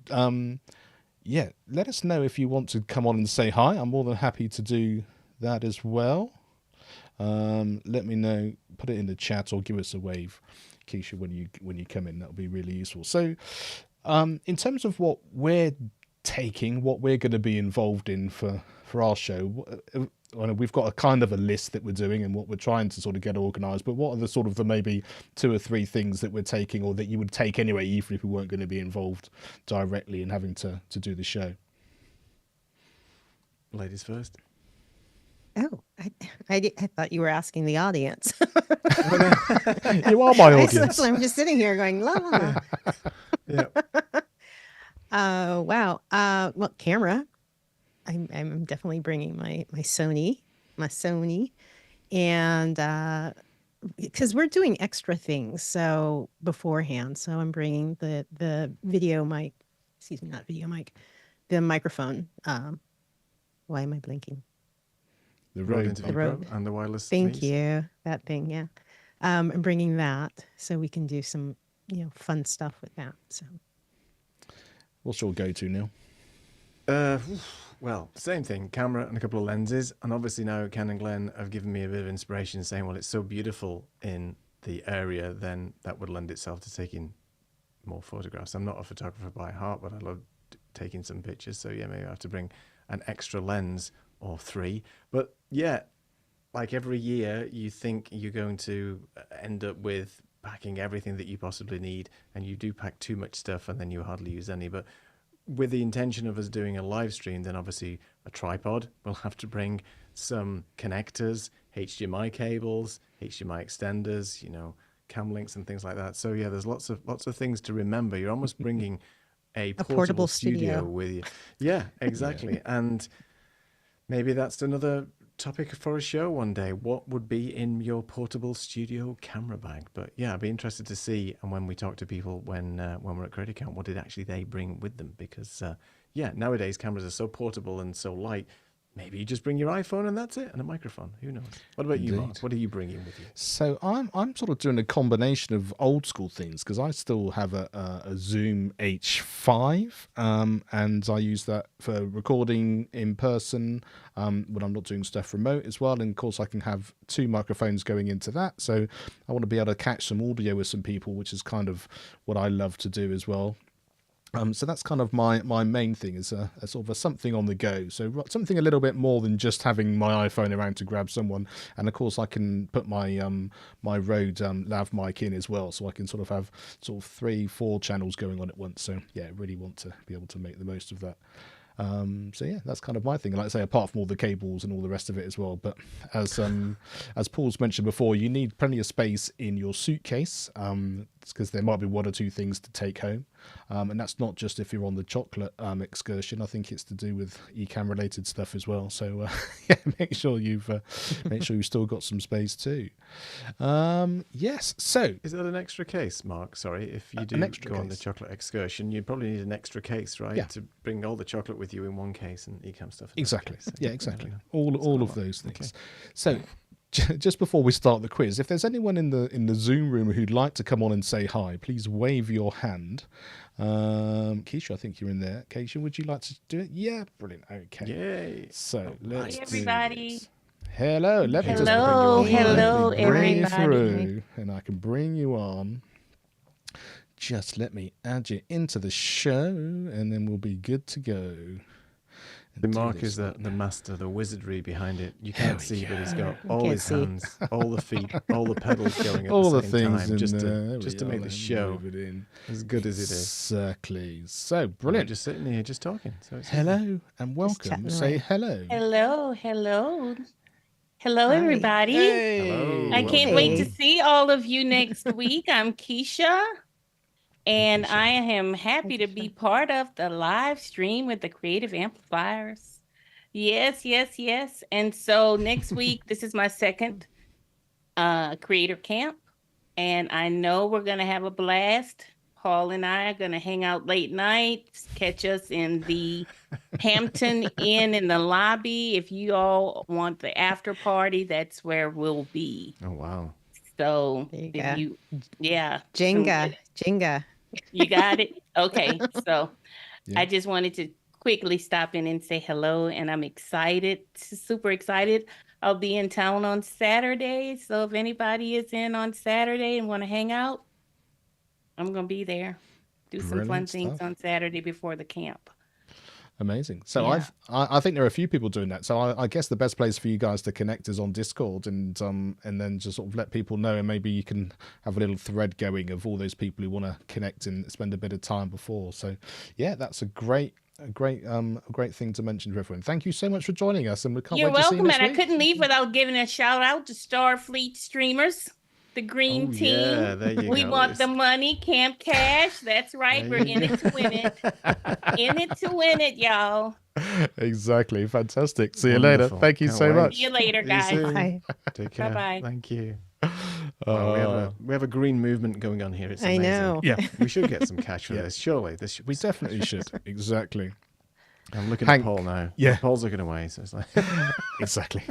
yeah, let us know if you want to come on and say hi. I'm more than happy to do that as well. Let me know. Put it in the chat or give us a wave, Keisha, when you come in. That'll be really useful. So, in terms of what we're taking, what we're going to be involved in for our show, I know we've got a kind of a list that we're doing and what we're trying to sort of get organised. But what are the sort of the maybe 2 or 3 things that we're taking, or that you would take anyway, even if we weren't going to be involved directly in having to do the show?
Ladies first.
Oh, I thought you were asking the audience.
You are my
That's
audience.
what I'm just sitting here going, la la la.
Yeah.
Wow. Well, camera. I'm definitely bringing my Sony, and because we're doing extra things so beforehand. So I'm bringing the video mic. Excuse me, not video mic. the microphone. Why am I blinking?
The
Rode
road.
Interview
The
Pro
Rode.
and the wireless.
Thank
Thingies.
you. That thing, yeah. And bringing that so we can do some, fun stuff with that. So
What's your go-to, Neil?
Well, same thing, camera and a couple of lenses. And obviously now Ken and Glen have given me a bit of inspiration saying, well, it's so beautiful in the area, then that would lend itself to taking more photographs. I'm not a photographer by heart, but I love taking some pictures. So yeah, maybe I have to bring an extra lens or 3. But yeah, like every year you think you're going to end up with packing everything that you possibly need, and you do pack too much stuff and then you hardly use any. But with the intention of us doing a live stream, then obviously a tripod. We'll have to bring some connectors, HDMI cables, HDMI extenders, cam links and things like that. So yeah, there's lots of things to remember. You're almost bringing a portable studio with you. Yeah, exactly. And maybe that's another topic for a show one day. What would be in your portable studio camera bag? But yeah, I'd be interested to see, and when we talk to people when we're at Creative Amp, what did actually they bring with them? Because yeah, nowadays cameras are so portable and so light. Maybe you just bring your iPhone and that's it, and a microphone. Who knows? What about you, Mark? What are you bringing with you?
So I'm sort of doing a combination of old school things because I still have a Zoom H5, and I use that for recording in person when I'm not doing stuff remote as well. And of course, I can have 2 microphones going into that. So I want to be able to catch some audio with some people, which is kind of what I love to do as well. So that's kind of my main thing, is a sort of a something on the go. So something a little bit more than just having my iPhone around to grab someone. And of course I can put my my Rode lav mic in as well, so I can sort of have sort of 3-4 channels going on at once. So yeah, really want to be able to make the most of that. So yeah, that's kind of my thing. Like I say, apart from all the cables and all the rest of it as well. But as Paul's mentioned before, you need plenty of space in your suitcase, because there might be 1 or 2 things to take home. And that's not just if you're on the chocolate excursion. I think it's to do with Ecamm related stuff as well. So yeah, make sure you've still got some space too. Yes. So
is that an extra case, Mark? Sorry, if you do go on the chocolate excursion, you probably need an extra case, right?
Yeah.
To bring all the chocolate with you in one case and Ecamm stuff in
Exactly.
another case.
Yeah, exactly. All of those things.
Okay.
So just before we start the quiz, if there's anyone in the Zoom room who'd like to come on and say hi, please wave your hand. Keisha, I think you're in there. Keisha, would you like to do it? Yeah, brilliant. Okay.
Yay.
So let's
Hi, everybody.
do this. Hello. Let me just
Hello,
bring you on.
hello,
Let me bring you
everybody.
through, and I can bring you on. Just let me add you into the show, and then we'll be good to go.
The Mark is the master, the wizardry behind it. You can't see, but he's got all
can't
his
see.
hands, all the feet, all the pedals going at
all
the
the
same
things
time,
in
just
there.
to
There we
make
are,
the
let me
show
move it in.
as good as it is.
Exactly. So
We're
brilliant.
just sitting here, just talking. So it's
Hello and welcome.
chatting
Say
away.
hello.
Hello, hello. Hello,
Hi.
everybody.
Hey.
I can't
Hey.
wait to see all of you next week. I'm Keisha, and
Keisha.
I am happy to be part of the live stream with the Creative Amplifiers. Yes, yes, yes. And so next week, this is my second creator camp, and I know we're going to have a blast. Paul and I are going to hang out late nights, catch us in the Hampton Inn in the lobby. If you all want the after party, that's where we'll be.
Oh, wow.
So
There you
if
go.
you, yeah.
Jenga.
You got it? Okay. So
Yeah.
I just wanted to quickly stop in and say hello, and I'm excited, super excited. I'll be in town on Saturday. So if anybody is in on Saturday and want to hang out, I'm going to be there. Do some fun
Brilliant
things
stuff.
on Saturday before the camp.
Amazing. So
Yeah.
I think there are a few people doing that. So I guess the best place for you guys to connect is on Discord, and then just sort of let people know, and maybe you can have a little thread going of all those people who want to connect and spend a bit of time before. So yeah, that's a great thing to mention to everyone. Thank you so much for joining us, and we can't
You're
wait to see you
welcome,
next
and I
week.
couldn't leave without giving a shout out to Starfleet streamers, the green
Oh,
team.
yeah, there you
We
go.
want the money, Camp Cash. That's right.
There
We're
you
in
go.
it to win it. In it to win it, y'all.
Exactly. Fantastic. See you later.
Wonderful.
Thank you
Can't
so
wait.
much.
See you later,
See you
guys.
soon.
Bye.
Take care.
Bye-bye.
Thank you. Wow, we have a green movement going on here. It's
I
amazing.
know.
Yeah,
We should get some cash for
Yeah.
this. Surely this should.
we definitely should. Exactly.
I'm looking
Hank-
at Paul now.
yeah.
Paul's looking away, so it's like
Exactly.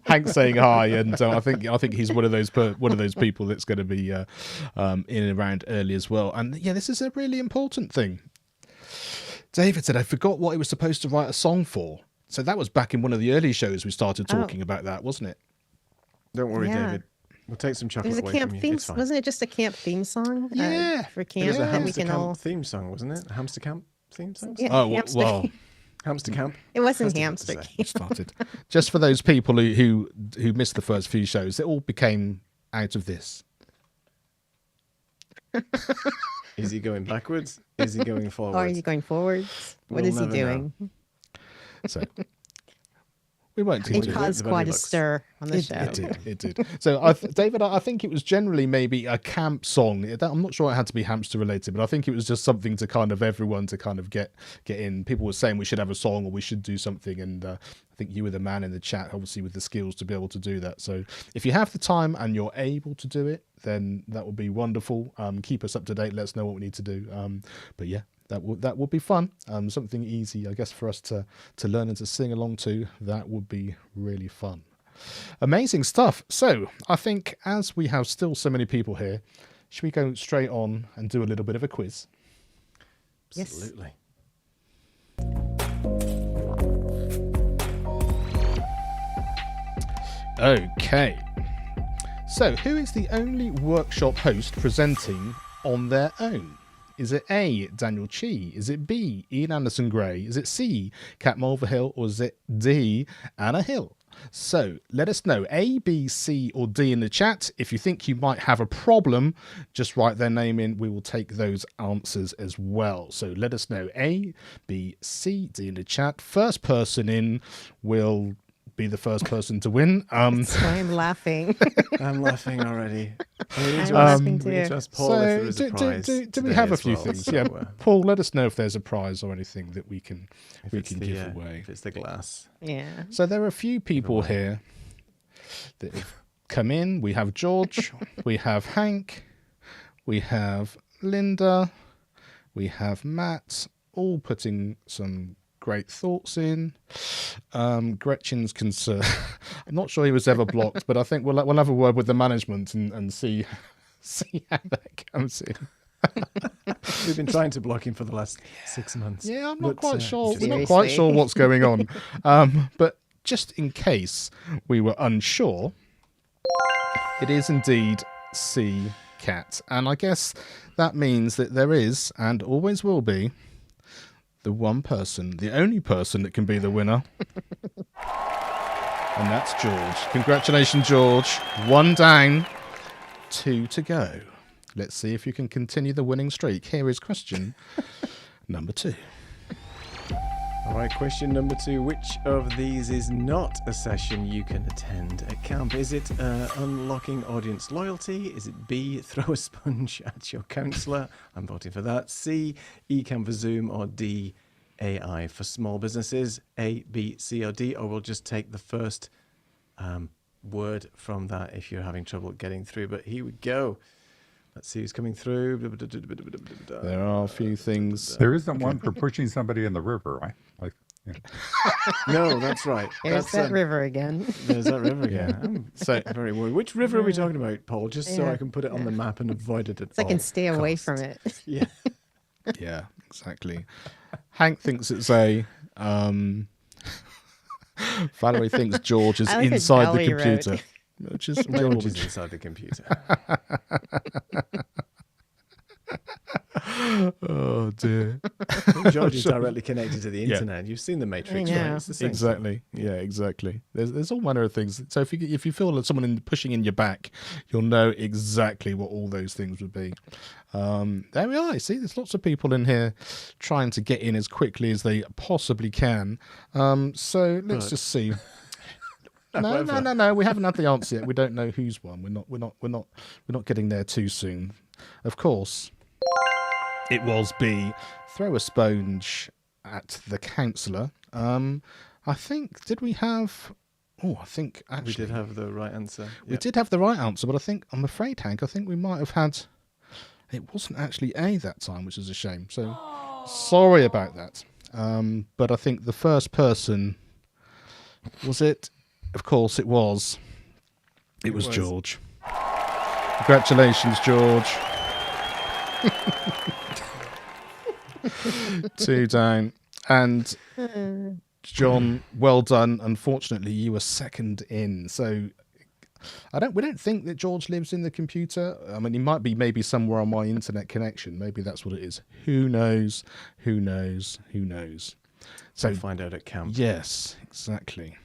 Hank's saying hi, and I think he's one of those people that's going to be in and around early as well. And yeah, this is a really important thing. David said, I forgot what he was supposed to write a song for. So that was back in one of the early shows we started talking about that, wasn't it?
don't worry,
Yeah.
David. We'll take some
It
chocolate
was a
away
camp
from you.
theme.
It's fine.
Wasn't it just a camp theme song?
Yeah.
For
It
camp,
was a
that we
hamster
can
camp
all.
theme song, wasn't it? A hamster camp theme song?
Yeah,
Oh,
hamster
well,
camp.
Hamster camp.
It wasn't
That's difficult
hamster
to say.
camp.
started. Just for those people who missed the first few shows, it all became out of this.
Is he going backwards? Is he going
Or
forwards?
are you going forwards? What
We'll
is he
never know.
doing?
So we won't
It
teach you.
caused
the
quite a
Benelux.
stir on the show.
It did. So, David, I think it was generally maybe a camp song. I'm not sure it had to be hamster related, but I think it was just something to kind of everyone to kind of get in. People were saying we should have a song or we should do something, and I think you were the man in the chat, obviously with the skills to be able to do that. So, if you have the time and you're able to do it, then that would be wonderful. Keep us up to date. Let us know what we need to do. But yeah. That would be fun. Something easy, I guess, for us to learn and to sing along to. That would be really fun. Amazing stuff. So I think as we have still so many people here, should we go straight on and do a little bit of a quiz?
Yes.
Absolutely.
Okay. So who is the only workshop host presenting on their own? Is it A, Daniel Chi? Is it B, Ian Anderson Gray? Is it C, Kat Mulverhill? Or is it D, Anna Hill? So let us know A, B, C or D in the chat. If you think you might have a problem, just write their name in. We will take those answers as well. So let us know A, B, C, D in the chat. First person in will be the first person to win.
That's why I'm laughing.
I'm laughing already. We need
I'm
to
laughing
ask, we need
too.
to ask Paul if there is a prize.
do we
today
have a
as
few
well,
things?
so,
Yeah, Paul, let us know if there's a prize or anything that we can
if
we
it's
can
the,
give away.
If it's the glass.
Yeah.
So there are a few people here that have come in. We have George, we have Hank, we have Linda, we have Matt, all putting some great thoughts in. Gretchen's concern. I'm not sure he was ever blocked, but I think we'll have a word with the management and see how that comes in.
We've been trying to block him for the last 6 months.
Yeah, I'm not
But,
quite sure.
just-
We're not quite
Seriously.
sure what's going on. But just in case we were unsure, it is indeed C, Cat. And I guess that means that there is, and always will be, the one person, the only person that can be the winner. And that's George. Congratulations, George. 1 down, 2 to go. Let's see if you can continue the winning streak. Here is question number 2.
All right, question number 2. Which of these is not a session you can attend at camp? Is it unlocking audience loyalty? Is it B, throw a sponge at your counsellor? I'm voting for that. C, Ecamm for Zoom, or D, AI for small businesses? A, B, C, or D? Or we'll just take the first word from that if you're having trouble getting through. But here we go. Let's see who's coming through.
There are a few things.
There isn't one for pushing somebody in the river, right? Like, yeah.
No, that's right.
There's
That's
that river again.
There's that river again. I'm
So
very worried. Which river are we talking about, Paul? Just so
Yeah.
I can put it on the map and avoid it at
So I
all
can stay away
costs.
from it.
Yeah.
yeah, exactly. Hank thinks it's A. Valerie thinks George is
I like what
inside the
Valerie wrote.
computer, which is
George is
George.
inside the computer.
Oh dear.
George is directly connected to the
Yeah.
internet. You've seen the Matrix,
I
right?
know.
It's the same.
Exactly. Yeah, exactly. There's all manner of things. So if you feel like someone pushing in your back, you'll know exactly what all those things would be. There we are. You see, there's lots of people in here trying to get in as quickly as they possibly can. So let's
But-
just see. No.
However.
We haven't had the answer yet. We don't know who's won. We're not getting there too soon. Of course, it was B. Throw a sponge at the counsellor. I think did we have? Oh, I think
We
actually
did have the right answer.
we did have the right answer, but I'm afraid, Hank, I think we might have had. It wasn't actually A that time, which is a shame. So sorry about that. But I think the first person, was it? Of course it was. It was George. Congratulations, George. 2 down. And John, well done. Unfortunately, you were second in. So we don't think that George lives in the computer. I mean, he might be maybe somewhere on my internet connection. Maybe that's what it is. Who knows? Who knows? Who knows? So
we'll find out at camp.
Yes, exactly.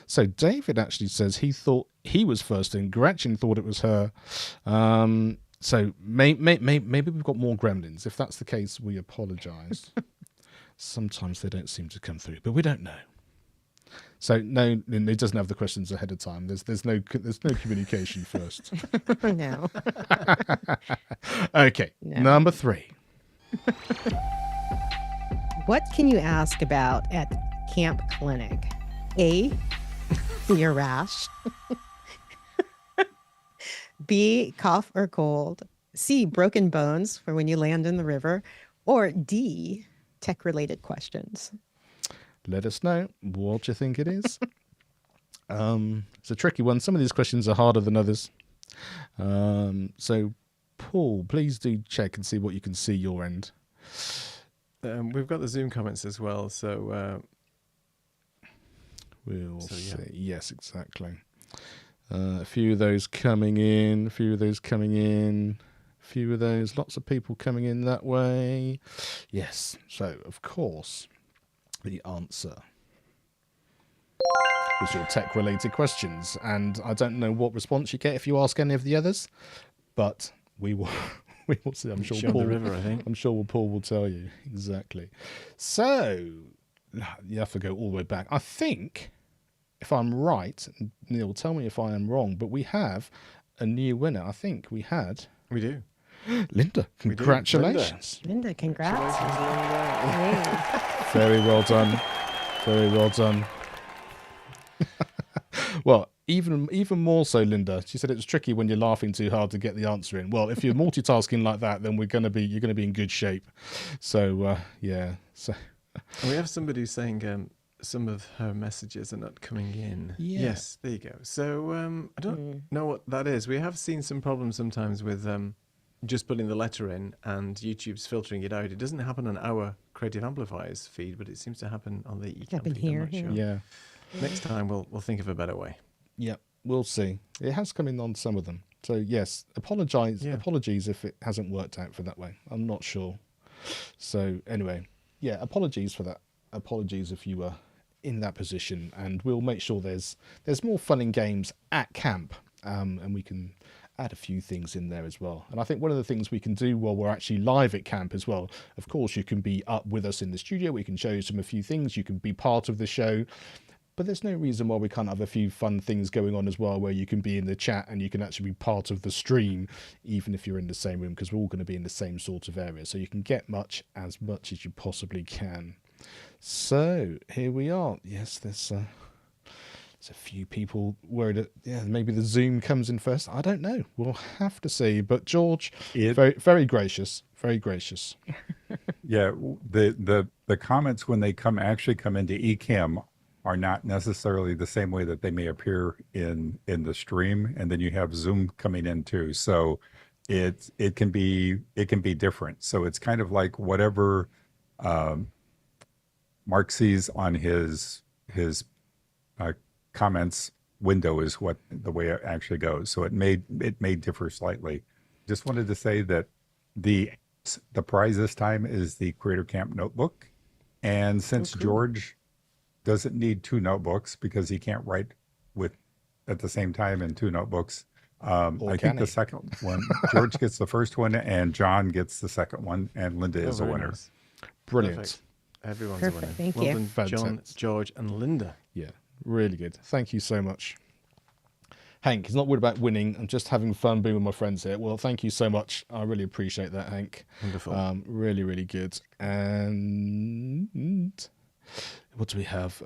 So David actually says he thought he was first in. Gretchen thought it was her. So maybe we've got more gremlins. If that's the case, we apologise. Sometimes they don't seem to come through, but we don't know. So no, it doesn't have the questions ahead of time. There's no communication first.
No.
Okay,
No.
number 3.
What can you ask about at Camp Clinic? A, your rash. B, cough or cold. C, broken bones for when you land in the river. Or D, tech-related questions.
Let us know what you think it is. It's a tricky one. Some of these questions are harder than others. So, Paul, please do check and see what you can see your end.
We've got the Zoom comments as well, so
We'll
So,
see.
yeah.
Yes, exactly. A few of those coming in, a few of those coming in, a few of those, lots of people coming in that way. Yes, so of course, the answer was your tech-related questions, and I don't know what response you get if you ask any of the others, but we will we will see. I'm sure
Show
Paul,
the river, I think.
I'm sure Paul will tell you exactly. So you have to go all the way back. I think, if I'm right, Neil, tell me if I am wrong, but we have a new winner. I think we had
We do.
Linda.
We do.
Congratulations.
Linda, congrats.
Congratulations, Linda.
Yay.
Very well done. Very well done. Well, even more so, Linda. She said it was tricky when you're laughing too hard to get the answer in. Well, if you're multitasking like that, then you're gonna be in good shape. So yeah. So
And we have somebody saying some of her messages are not coming in.
Yeah.
Yes, there you go. So I don't know what that is. We have seen some problems sometimes with just putting the letter in and YouTube's filtering it out. It doesn't happen on our Creative Amplifiers feed, but it seems to happen on the Ecamm
Happen
feed.
here,
I'm not sure.
yeah.
Next time we'll think of a better way.
Yeah, we'll see. It has come in on some of them. So yes, apologies if it hasn't worked out for that way. I'm not sure. So anyway, yeah, apologies for that. Apologies if you were in that position, and we'll make sure there's more fun and games at camp, and we can add a few things in there as well. And I think one of the things we can do while we're actually live at camp as well, of course, you can be up with us in the studio. We can show you a few things. You can be part of the show. But there's no reason why we can't have a few fun things going on as well, where you can be in the chat and you can actually be part of the stream, even if you're in the same room, because we're all going to be in the same sort of area. So you can get as much as you possibly can. So here we are. Yes, there's a few people worried that maybe the Zoom comes in first. I don't know. We'll have to see. But George, very, very gracious. Very gracious.
Yeah, the comments when they come into Ecamm are not necessarily the same way that they may appear in the stream, and then you have Zoom coming in too. So it can be different. So it's kind of like whatever Mark sees on his comments window is what the way it actually goes. So it may differ slightly. Just wanted to say that the prize this time is the Creator Camp notebook, and since George doesn't need 2 notebooks because he can't write at the same time in 2 notebooks. I think the second one, George gets the first one and John gets the second one, and Linda is a
very
winner.
nice.
Brilliant.
Perfect. Everyone's
Perfect,
a winner.
thank
well
you.
done, John,
Fantastic.
George, and Linda.
Yeah, really good. Thank you so much. Hank, he's not worried about winning. I'm just having fun being with my friends here. Well, thank you so much. I really appreciate that, Hank.
Wonderful.
Really, really good. And what do we have?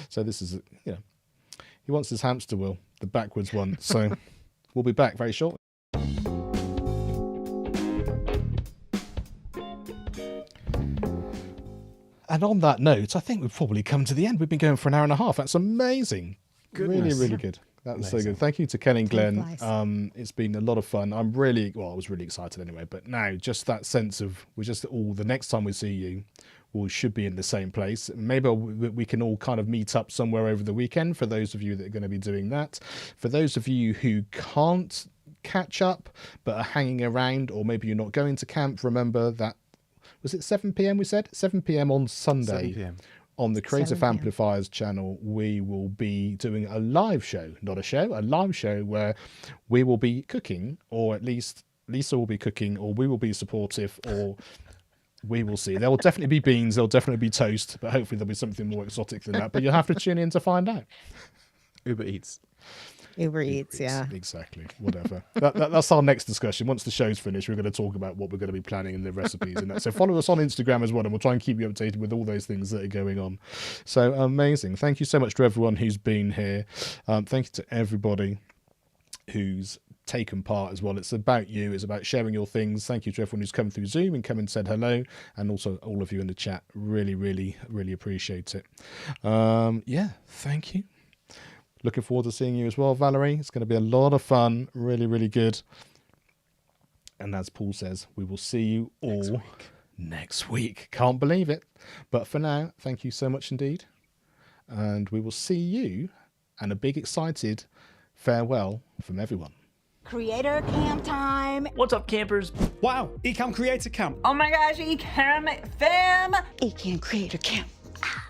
So this is, he wants his hamster wheel, the backwards one. So we'll be back very shortly. And on that note, I think we've probably come to the end. We've been going for an hour and a half. That's amazing.
Goodness.
Really, really good. That was so
Amazing.
good. Thank you to Ken and
Time
Glen.
flies.
It's been a lot of fun. I was really excited anyway. But now, just that sense of the next time we see you, we should be in the same place. Maybe we can all kind of meet up somewhere over the weekend for those of you that are going to be doing that. For those of you who can't catch up but are hanging around, or maybe you're not going to camp, remember that, was it 7 p.m. we said? 7 p.m. on Sunday.
7 p.m.
On the Creative
7 p.m.
Amplifiers channel, we will be doing a live show, not a show, a live show where we will be cooking, or at least Lisa will be cooking, or we will be supportive, or we will see. There will definitely be beans, there'll definitely be toast, but hopefully there'll be something more exotic than that. But you'll have to tune in to find out.
Uber Eats.
Uber Eats, yeah.
Exactly. Whatever. That's our next discussion. Once the show's finished, we're going to talk about what we're going to be planning and the recipes and that. So follow us on Instagram as well, and we'll try and keep you updated with all those things that are going on. So amazing. Thank you so much to everyone who's been here. Thank you to everybody who's taken part as well. It's about you. It's about sharing your things. Thank you to everyone who's come through Zoom and come and said hello, and also all of you in the chat. Really, really, really appreciate it. Yeah, thank you. Looking forward to seeing you as well, Valerie. It's going to be a lot of fun. Really, really good. And as Paul says, we will see you all next week. Can't believe it. But for now, thank you so much indeed. And we will see you, and a big excited farewell from everyone.
Creator Camp time.
What's up, campers?
Wow, Ecamm Creator Camp.
Oh my gosh, Ecamm fam. Ecamm Creator Camp.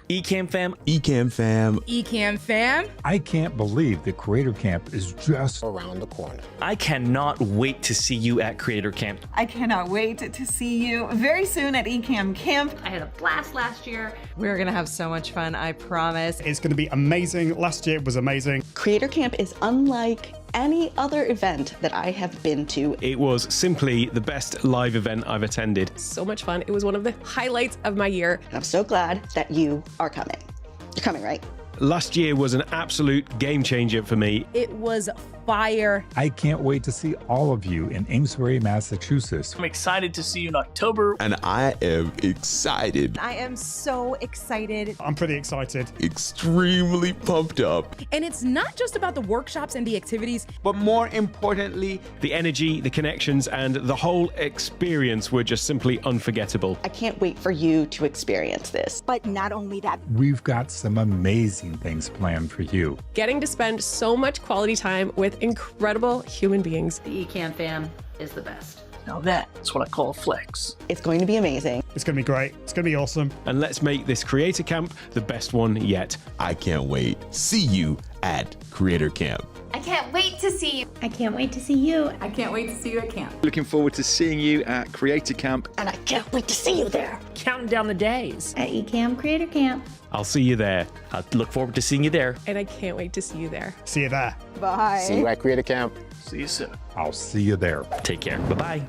Ecamm fam.
Ecamm fam.
Ecamm fam.
I can't believe the Creator Camp is just
Around the corner.
I cannot wait to see you at Creator Camp.
I cannot wait to see you very soon at Ecamm Camp.
I had a blast last year.
We're gonna have so much fun, I promise.
It's gonna be amazing. Last year was amazing.
Creator Camp is unlike any other event that I have been to.
It was simply the best live event I've attended.
So much fun. It was one of the highlights of my year.
I'm so glad that you are coming. You're coming, right?
Last year was an absolute game changer for me.
It was fire.
I can't wait to see all of you in Amesbury, Massachusetts.
I'm excited to see you in October.
And I am excited.
I am so excited.
I'm pretty excited.
Extremely pumped up.
And it's not just about the workshops and the activities,
but more importantly,
the energy, the connections, and the whole experience were just simply unforgettable.
I can't wait for you to experience this.
But not only that,
we've got some amazing things planned for you.
Getting to spend so much quality time with incredible human beings.
The Ecamm fam is the best.
Now that's what I call a flex.
It's going to be amazing.
It's going to be great. It's going to be awesome.
And let's make this Creator Camp the best one yet.
I can't wait. See you at Creator Camp.
I can't wait to see you.
I can't wait to see you.
I can't wait to see you at camp.
Looking forward to seeing you at Creator Camp.
and I can't wait to see you there.
Counting down the days.
At Ecamm Creator Camp.
I'll see you there.
I look forward to seeing you there.
And I can't wait to see you there.
See you there.
Bye.
See you at Creator Camp.
See you soon.
I'll see you there.
Take care. Bye-bye.